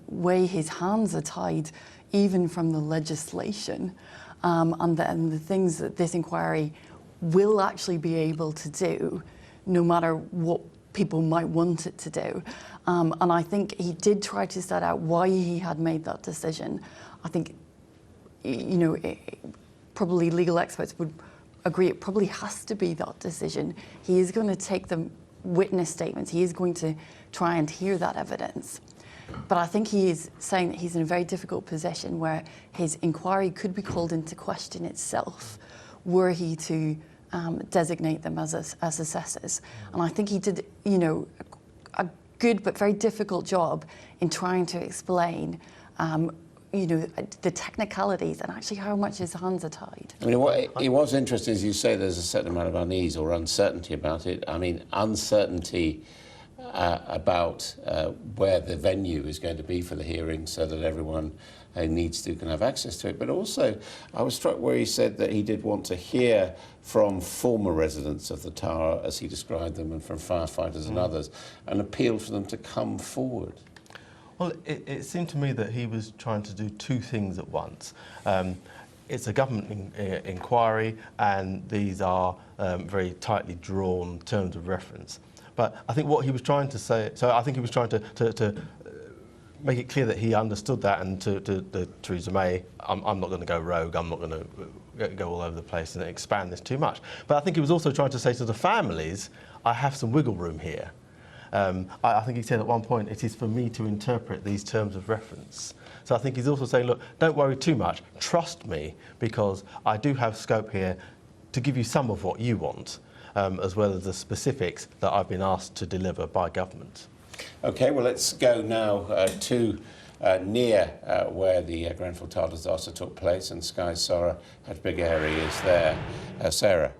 way his hands are tied, even from the legislation, and the things that this inquiry will actually be able to do, no matter what people might want it to do. And I think he did try to set out why he had made that decision. I think, probably legal experts would agree it probably has to be that decision. He is going to take the witness statements. He is going to try and hear that evidence. But I think he is saying that he's in a very difficult position where his inquiry could be called into question itself were he to designate them as assessors. And I think he did, a good but very difficult job in trying to explain, the technicalities and actually how much his hands are tied. I mean, it was interesting, as you say, there's a certain amount of unease or uncertainty about it. I mean, uncertainty about where the venue is going to be for the hearing so that everyone who needs to can have access to it. But also, I was struck where he said that he did want to hear from former residents of the tower, as he described them, and from firefighters and others, and appealed for them to come forward. Well, it seemed to me that he was trying to do two things at once. It's a government inquiry, and these are very tightly drawn terms of reference. But I think what he was trying to say, so I think he was trying to make it clear that he understood that, and to Theresa May, I'm not going to go rogue, I'm not going to go all over the place and expand this too much. But I think he was also trying to say to the families, I have some wiggle room here. I think he said at one point, it is for me to interpret these terms of reference. So I think he's also saying, look, don't worry too much, trust me, because I do have scope here to give you some of what you want, as well as the specifics that I've been asked to deliver by government. OK, well, let's go now to near where the Grenfell Tower disaster took place, and Sky's Sarah Hadbigary is there. Sarah.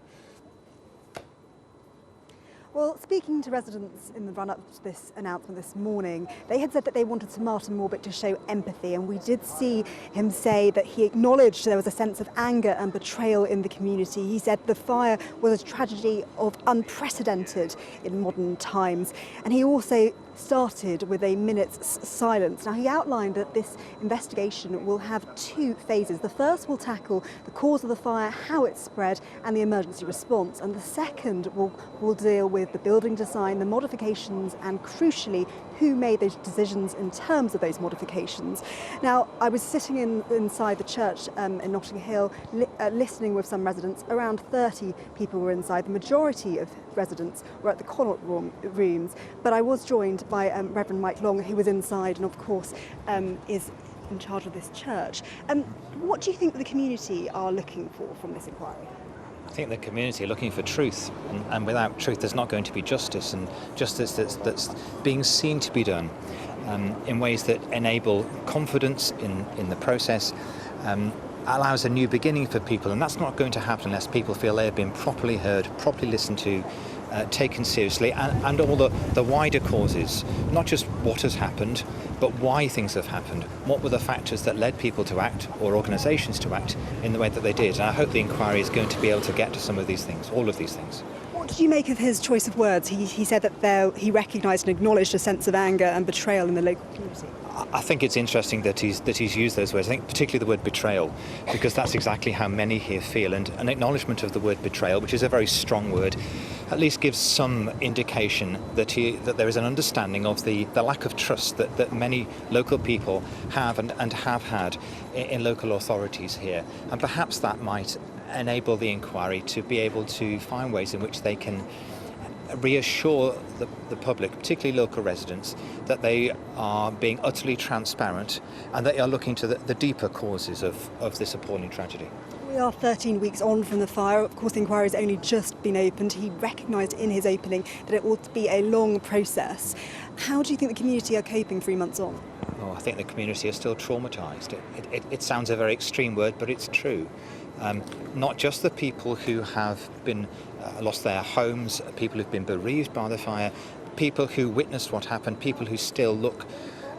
Well, speaking to residents in the run-up to this announcement this morning, they had said that they wanted Sir Martin Moore Bick to show empathy, and we did see him say that he acknowledged there was a sense of anger and betrayal in the community. He said the fire was a tragedy of unprecedented in modern times, and he also started with a minute's silence. Now, he outlined that this investigation will have two phases. The first will tackle the cause of the fire, how it spread, and the emergency response. And the second will deal with the building design, the modifications, and crucially, who made those decisions in terms of those modifications. Now, I was sitting inside the church in Notting Hill, listening with some residents. Around 30 people were inside. The majority of residents were at the Connaught rooms, but I was joined by Reverend Mike Long, who was inside and of course is in charge of this church. What do you think the community are looking for from this inquiry? I think the community are looking for truth, and without truth there's not going to be justice, and justice that's being seen to be done in ways that enable confidence in the process, allows a new beginning for people, and that's not going to happen unless people feel they have been properly heard, properly listened to, taken seriously, and all the wider causes, not just what has happened, but why things have happened. What were the factors that led people to act, or organisations to act, in the way that they did? And I hope the inquiry is going to be able to get to some of these things, all of these things. What did you make of his choice of words? He said that he recognised and acknowledged a sense of anger and betrayal in the local community. I think it's interesting that he's used those words. I think particularly the word betrayal, because that's exactly how many here feel. And an acknowledgement of the word betrayal, which is a very strong word, at least gives some indication that there is an understanding of the lack of trust that many local people have and have had in local authorities here. And perhaps that might enable the inquiry to be able to find ways in which they can reassure the public, particularly local residents, that they are being utterly transparent and that they are looking to the deeper causes of this appalling tragedy. We are 13 weeks on from the fire. Of course, the inquiry has only just been opened. He recognised in his opening that it will be a long process. How do you think the community are coping 3 months on? Oh, I think the community are still traumatised. It sounds a very extreme word, but it's true. Not just the people who have been lost their homes, people who've been bereaved by the fire, people who witnessed what happened, people who still look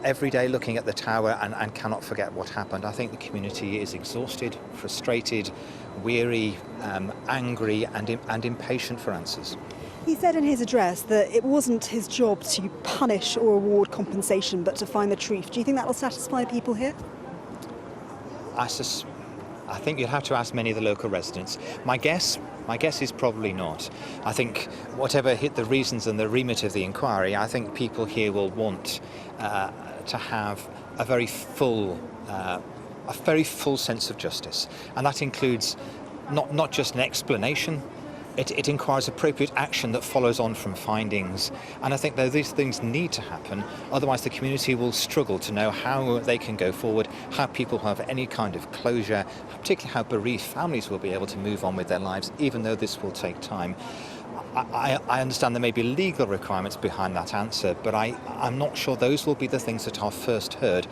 every day looking at the tower and cannot forget what happened. I think the community is exhausted, frustrated, weary, angry and impatient for answers. He said in his address that it wasn't his job to punish or award compensation, but to find the truth. Do you think that will satisfy people here? I think you'd have to ask many of the local residents. My guess is probably not. I think whatever hit the reasons and the remit of the inquiry, I think people here will want to have a very full sense of justice, and that includes not just an explanation. It inquires appropriate action that follows on from findings. And I think that these things need to happen, otherwise the community will struggle to know how they can go forward, how people have any kind of closure, particularly how bereaved families will be able to move on with their lives, even though this will take time. I understand there may be legal requirements behind that answer, but I'm not sure those will be the things that are first heard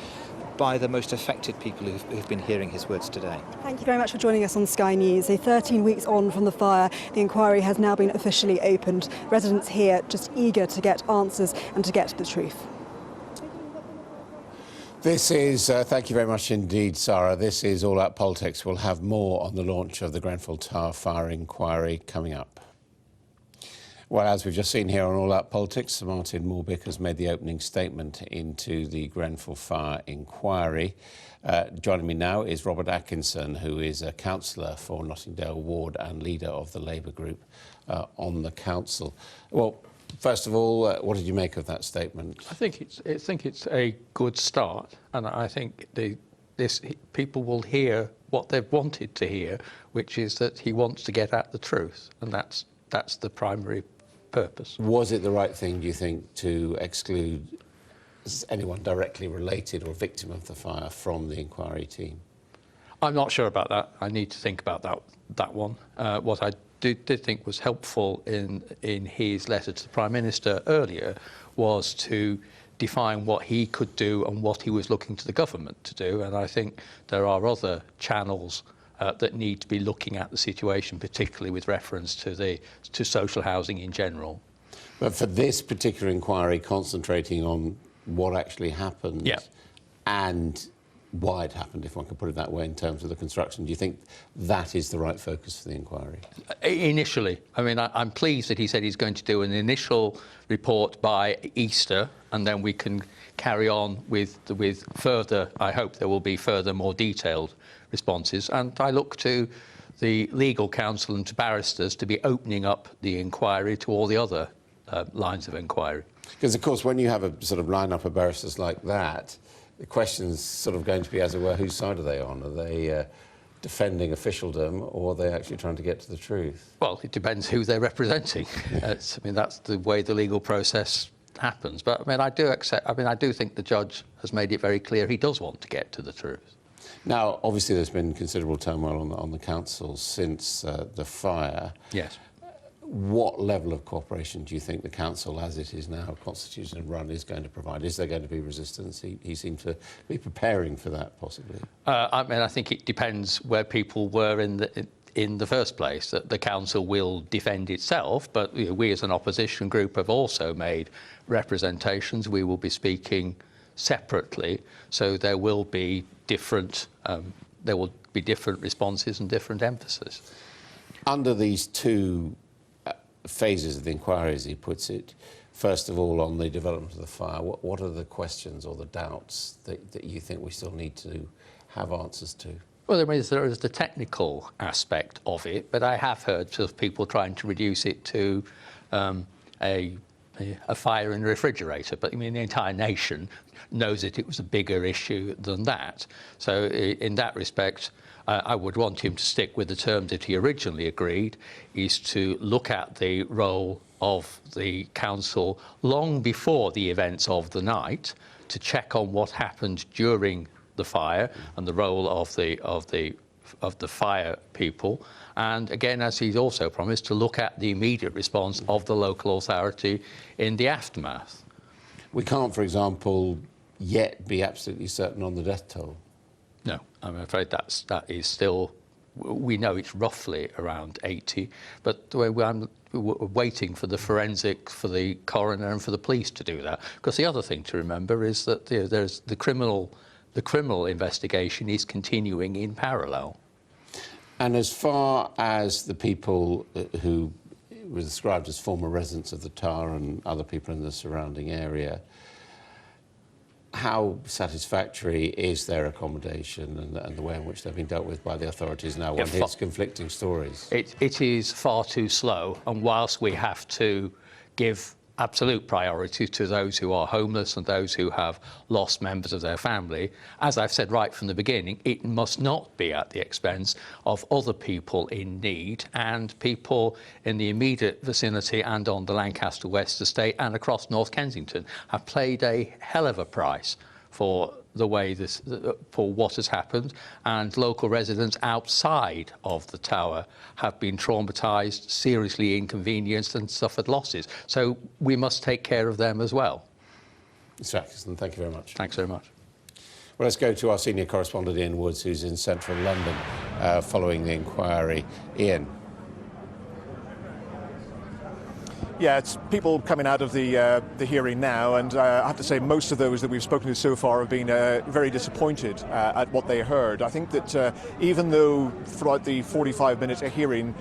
by the most affected people who've been hearing his words today. Thank you very much for joining us on Sky News. So 13 weeks on from the fire, the inquiry has now been officially opened. Residents here just eager to get answers and to get to the truth. This is, thank you very much indeed, Sarah. This is All Out Politics. We'll have more on the launch of the Grenfell Tower fire inquiry coming up. Well, as we've just seen here on All Out Politics, Sir Martin Moore Bick has made the opening statement into the Grenfell Fire Inquiry. Joining me now is Robert Atkinson, who is a councillor for Nottingdale Ward and leader of the Labour group on the council. Well, first of all, what did you make of that statement? I think it's a good start, and I think people will hear what they've wanted to hear, which is that he wants to get at the truth, and that's the primary purpose. Was it the right thing, do you think, to exclude anyone directly related or victim of the fire from the inquiry team? I'm not sure about that. I need to think about that one. What I did think was helpful in his letter to the Prime Minister earlier was to define what he could do and what he was looking to the government to do, and I think there are other channels that need to be looking at the situation, particularly with reference to social housing in general. But for this particular inquiry, concentrating on what actually happened and why it happened, if one can put it that way, in terms of the construction, do you think that is the right focus for the inquiry? Initially. I mean, I'm pleased that he said he's going to do an initial report by Easter, and then we can carry on with further, I hope there will be further more detailed responses. And I look to the legal counsel and to barristers to be opening up the inquiry to all the other lines of inquiry. Because, of course, when you have a sort of line-up of barristers like that, the question's sort of going to be, as it were, whose side are they on? Are they defending officialdom, or are they actually trying to get to the truth? Well, it depends who they're representing. I mean, that's the way the legal process happens. But I mean, I do think the judge has made it very clear he does want to get to the truth. Now, obviously, there's been considerable turmoil on the council since the fire. Yes. What level of cooperation do you think the council, as it is now constituted and run, is going to provide? Is there going to be resistance? He seemed to be preparing for that, possibly. I mean, I think it depends where people were in the first place. That the council will defend itself, but we as an opposition group have also made representations. We will be speaking separately, so there will be different responses and different emphasis. Under these two phases of the inquiry, as he puts it, first of all, on the development of the fire, what are the questions or the doubts that you think we still need to have answers to? Well, there is the technical aspect of it, but I have heard of people trying to reduce it to a fire in a refrigerator. But I mean, the entire nation knows that it was a bigger issue than that. So in that respect, I would want him to stick with the terms that he originally agreed, is to look at the role of the council long before the events of the night, to check on what happened during the fire and the role of the fire people, and again, as he's also promised, to look at the immediate response of the local authority in the aftermath. We can't, for example, yet be absolutely certain on the death toll. No, I'm afraid that is still, we know it's roughly around 80, but we're waiting for the forensic, for the coroner and for the police to do that. Because the other thing to remember is that there's the criminal investigation is continuing in parallel. And as far as the people who were described as former residents of the Tower and other people in the surrounding area, how satisfactory is their accommodation and the way in which they've been dealt with by the authorities now? One hears conflicting stories. It is far too slow, and whilst we have to give absolute priority to those who are homeless and those who have lost members of their family, as I've said right from the beginning, it must not be at the expense of other people in need, and people in the immediate vicinity and on the Lancaster West estate and across North Kensington have paid a hell of a price for the way for what has happened, and local residents outside of the Tower have been traumatised, seriously inconvenienced and suffered losses. So we must take care of them as well. Mr. Atkinson, thank you very much. Thanks very much. Well, let's go to our senior correspondent, Ian Woods, who's in central London following the inquiry. Ian. Yeah, it's people coming out of the hearing now, and I have to say most of those that we've spoken to so far have been very disappointed at what they heard. I think that even though throughout the 45-minute hearing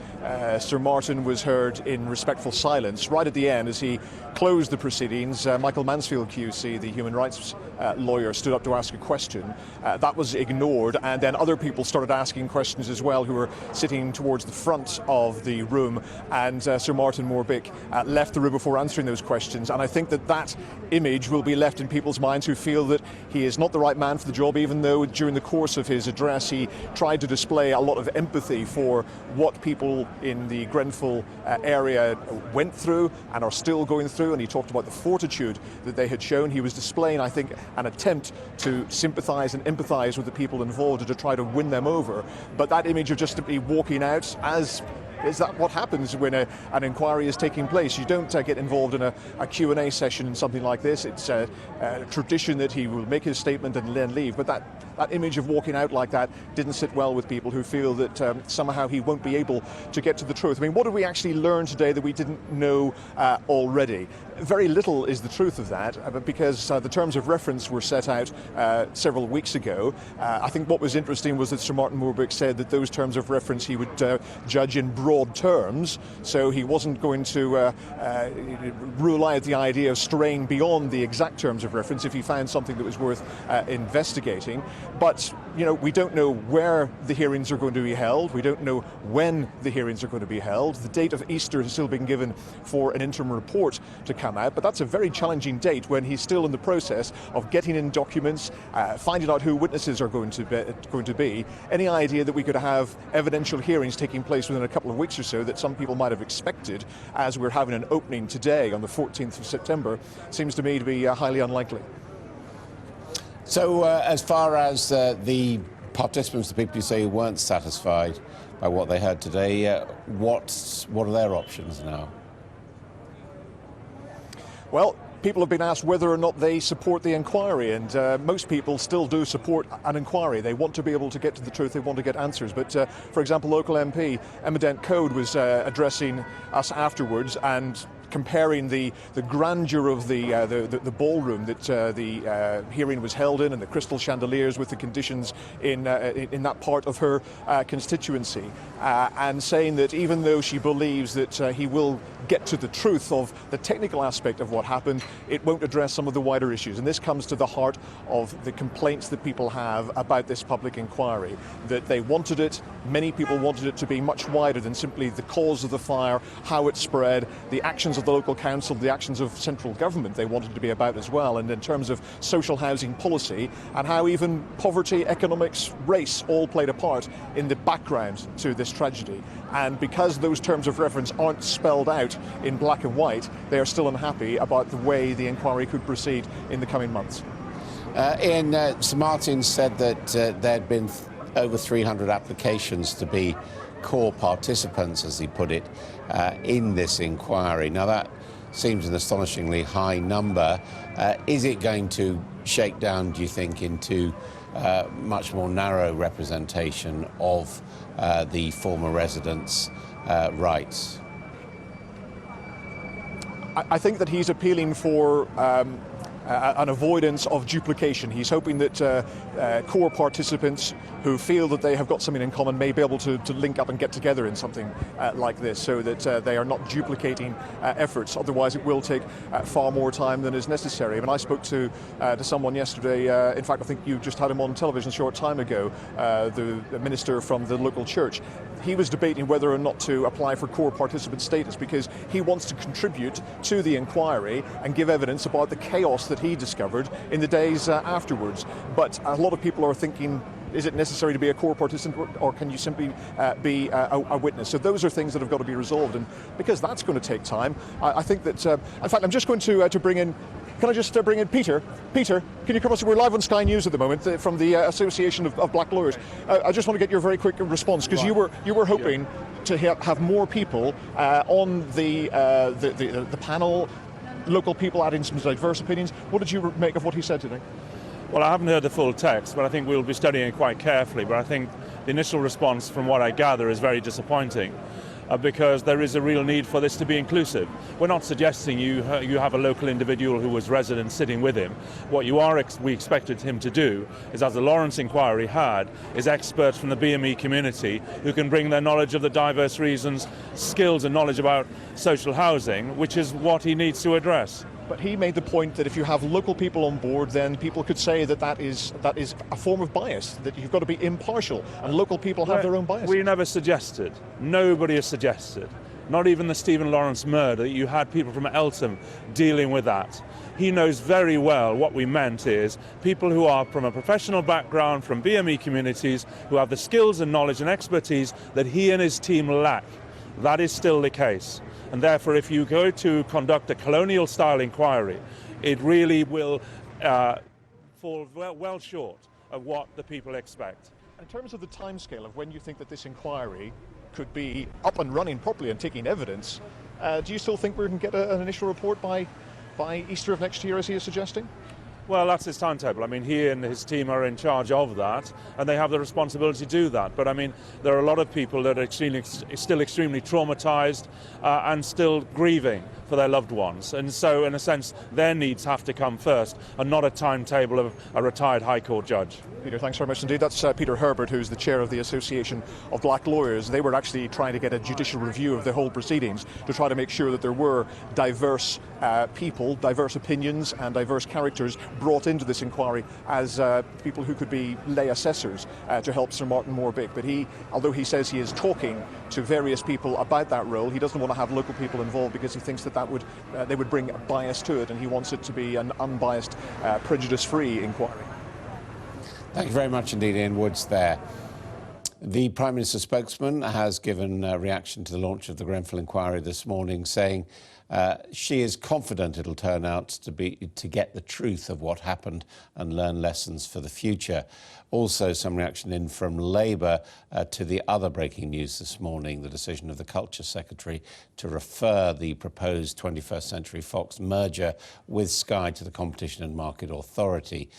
Sir Martin was heard in respectful silence, right at the end as he closed the proceedings, Michael Mansfield QC, the human rights lawyer, stood up to ask a question. That was ignored, and then other people started asking questions as well who were sitting towards the front of the room, and Sir Martin Moore Bick left the room before answering those questions. And I think that that image will be left in people's minds who feel that he is not the right man for the job, even though during the course of his address he tried to display a lot of empathy for what people in the Grenfell area went through and are still going through, and he talked about the fortitude that they had shown. He was displaying, I think, an attempt to sympathise and empathise with the people involved and to try to win them over. But that image of just simply walking out, as is that what happens when an inquiry is taking place? You don't get involved in a Q&A session in something like this. It's a tradition that he will make his statement and then leave. But that image of walking out like that didn't sit well with people who feel that somehow he won't be able to get to the truth. I mean, what did we actually learn today that we didn't know already? Very little is the truth of that, because the terms of reference were set out several weeks ago. I think what was interesting was that Sir Martin Moore Bick said that those terms of reference he would judge in broad terms, so he wasn't going to rule out the idea of straying beyond the exact terms of reference if he found something that was worth investigating. But you know, we don't know where the hearings are going to be held. We don't know when the hearings are going to be held. The date of Easter has still been given for an interim report to come out, but that's a very challenging date when he's still in the process of getting in documents, finding out who witnesses are going to be. Any idea that we could have evidential hearings taking place within a couple of weeks or so that some people might have expected, as we're having an opening today on the 14th of September, seems to me to be highly unlikely. So as far as the participants, the people you say who weren't satisfied by what they heard today, what are their options now? Well, people have been asked whether or not they support the inquiry, and most people still do support an inquiry. They want to be able to get to the truth, they want to get answers. But for example, local MP Emma Dent-Coad was addressing us afterwards and comparing the grandeur of the ballroom that the hearing was held in, and the crystal chandeliers with the conditions in that part of her constituency, and saying that even though she believes that he will get to the truth of the technical aspect of what happened, it won't address some of the wider issues. And this comes to the heart of the complaints that people have about this public inquiry, that they wanted it, many people wanted it to be much wider than simply the cause of the fire, how it spread, the actions of the local council, the actions of central government they wanted to be about as well, and in terms of social housing policy, and how even poverty, economics, race all played a part in the background to this tragedy. And because those terms of reference aren't spelled out in black and white, they are still unhappy about the way the inquiry could proceed in the coming months. Sir Martin said that there'd been over 300 applications to be core participants, as he put it, in this inquiry. Now that seems an astonishingly high number. Is it going to shake down, do you think, into much more narrow representation of the former residents' rights? I think that he's appealing for an avoidance of duplication. He's hoping that core participants who feel that they have got something in common may be able to link up and get together in something like this, so that they are not duplicating efforts. Otherwise it will take far more time than is necessary. I mean, I spoke to someone yesterday, in fact I think you just had him on television a short time ago, the minister from the local church. He was debating whether or not to apply for core participant status because he wants to contribute to the inquiry and give evidence about the chaos that he discovered in the days afterwards. But a lot of people are thinking, is it necessary to be a core participant, or can you simply be a witness? So those are things that have got to be resolved, and because that's going to take time, I think that, in fact, I'm just going to bring in, can I just bring in Peter? Peter, can you come us? We're live on Sky News at the moment from the Association of Black Lawyers. I just want to get your very quick response, because you were hoping to have more people on the panel, local people adding some diverse opinions. What did you make of what he said today? Well, I haven't heard the full text, but I think we'll be studying it quite carefully. But I think the initial response, from what I gather, is very disappointing. because there is a real need for this to be inclusive. We're not suggesting you have a local individual who was resident sitting with him. What we expected him to do is, as the Lawrence inquiry had, is experts from the BME community who can bring their knowledge of the diverse reasons, skills and knowledge about social housing, which is what he needs to address. But he made the point that if you have local people on board, then people could say that is a form of bias, that you've got to be impartial, and local people have their own biases. We never suggested, nobody has suggested, not even the Stephen Lawrence murder, that you had people from Eltham dealing with that. He knows very well what we meant is people who are from a professional background, from BME communities, who have the skills and knowledge and expertise that he and his team lack. That is still the case. And therefore, if you go to conduct a colonial-style inquiry, it really will fall well short of what the people expect. In terms of the timescale of when you think that this inquiry could be up and running properly and taking evidence, do you still think we can get an initial report by Easter of next year, as he is suggesting? Well, that's his timetable. I mean, he and his team are in charge of that, and they have the responsibility to do that. But I mean, there are a lot of people that are still extremely traumatized and still grieving for their loved ones. And so, in a sense, their needs have to come first, and not a timetable of a retired High Court judge. Peter, thanks very much indeed. That's Peter Herbert, who's the chair of the Association of Black Lawyers. They were actually trying to get a judicial review of the whole proceedings to try to make sure that there were diverse people, diverse opinions and diverse characters brought into this inquiry as people who could be lay assessors to help Sir Martin Moore Bick. But although he says he is talking to various people about that role, he doesn't want to have local people involved because he thinks that they would bring a bias to it, and he wants it to be an unbiased, prejudice-free inquiry. Thank you very much indeed, Ian Woods there. The Prime Minister's spokesman has given a reaction to the launch of the Grenfell inquiry this morning, saying she is confident it'll turn out to get the truth of what happened and learn lessons for the future. Also, some reaction in from Labour to the other breaking news this morning, the decision of the Culture Secretary to refer the proposed 21st Century Fox merger with Sky to the Competition and Market Authority.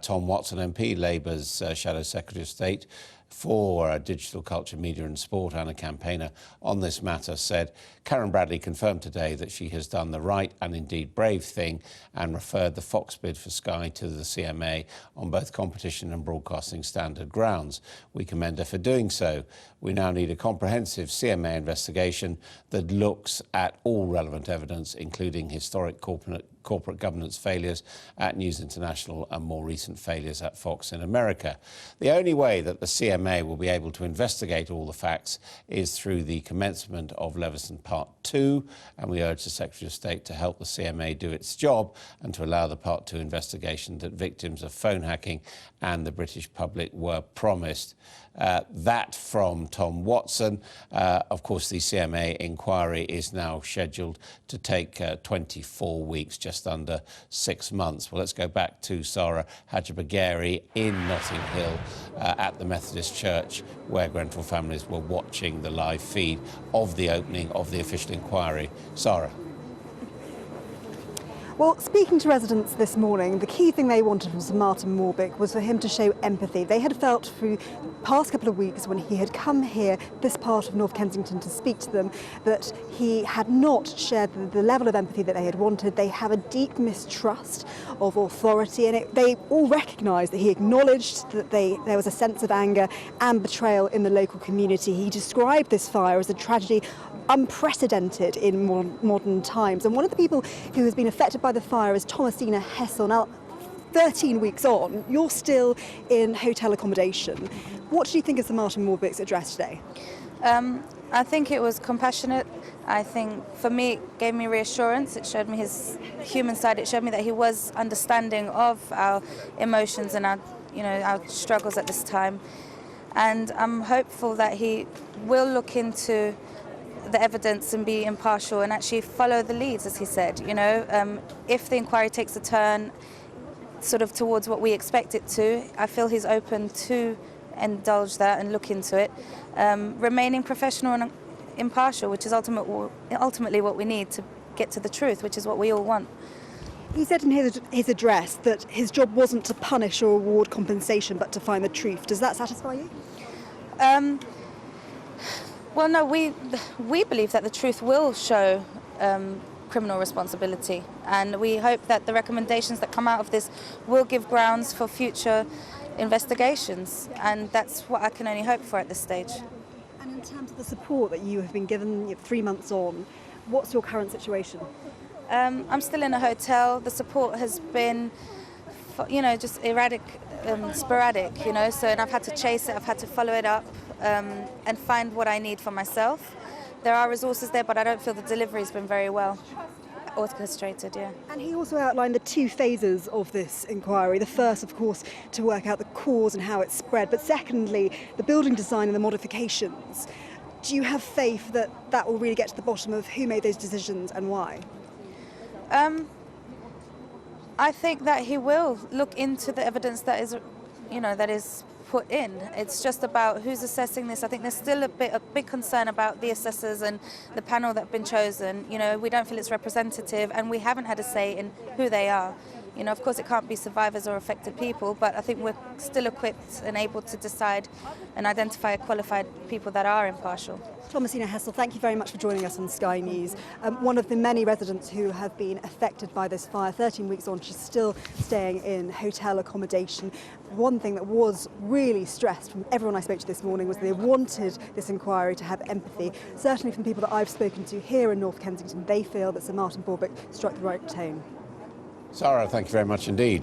Tom Watson MP, Labour's Shadow Secretary of State for Digital Culture, Media and Sport and a campaigner on this matter, said Karen Bradley confirmed today that she has done the right and indeed brave thing and referred the Fox bid for Sky to the CMA on both competition and broadcasting standard grounds. We commend her for doing so. We now need a comprehensive CMA investigation that looks at all relevant evidence, including historic corporate governance failures at News International and more recent failures at Fox in America. The only way that the CMA will be able to investigate all the facts is through the commencement of Leveson Part 2, and we urge the Secretary of State to help the CMA do its job and to allow the Part 2 investigation that victims of phone hacking and the British public were promised. That from Tom Watson. Of course, the CMA inquiry is now scheduled to take 24 weeks, just under 6 months. Well, let's go back to Sarah Hadjibagheri in Notting Hill at the Methodist Church, where Grenfell families were watching the live feed of the opening of the official inquiry. Sarah. Well, speaking to residents this morning, the key thing they wanted from Sir Martin Moore Bick was for him to show empathy. They had felt through the past couple of weeks when he had come here, this part of North Kensington, to speak to them, that he had not shared the level of empathy that they had wanted. They have a deep mistrust of authority, and they all recognised that he acknowledged that there was a sense of anger and betrayal in the local community. He described this fire as a tragedy unprecedented in modern times. And one of the people who has been affected by the fire is Thomasina Hessel. Now, 13 weeks on, you're still in hotel accommodation. What do you think of Sir Martin Moore Bick's address today? I think it was compassionate. I think for me it gave me reassurance. It showed me his human side. It showed me that he was understanding of our emotions and our struggles at this time. And I'm hopeful that he will look into the evidence and be impartial and actually follow the leads, as he said. If the inquiry takes a turn sort of towards what we expect it to, I feel he's open to indulge that and look into it, remaining professional and impartial, which is ultimately what we need to get to the truth, which is what we all want. He said in his address that his job wasn't to punish or award compensation, but to find the truth. Does that satisfy you? Well, no, we believe that the truth will show criminal responsibility, and we hope that the recommendations that come out of this will give grounds for future investigations, and that's what I can only hope for at this stage. And in terms of the support that you have been given 3 months on, what's your current situation? I'm still in a hotel. The support has been, just erratic, sporadic, so, and I've had to chase it, I've had to follow it up and find what I need for myself. There are resources there, but I don't feel the delivery has been very well orchestrated, yeah. And he also outlined the 2 phases of this inquiry. The first, of course, to work out the cause and how it spread, but secondly, the building design and the modifications. Do you have faith that that will really get to the bottom of who made those decisions and why? I think that he will look into the evidence that is, that is put in. It's just about who's assessing this. I think there's still a big concern about the assessors and the panel that have been chosen. We don't feel it's representative, and we haven't had a say in who they are. Of course it can't be survivors or affected people, but I think we're still equipped and able to decide and identify qualified people that are impartial. Thomasina Hessel, thank you very much for joining us on Sky News. One of the many residents who have been affected by this fire, 13 weeks on, she's still staying in hotel accommodation. One thing that was really stressed from everyone I spoke to this morning was they wanted this inquiry to have empathy. Certainly from people that I've spoken to here in North Kensington, they feel that Sir Martin Moore Bick struck the right tone. Sarah, thank you very much indeed.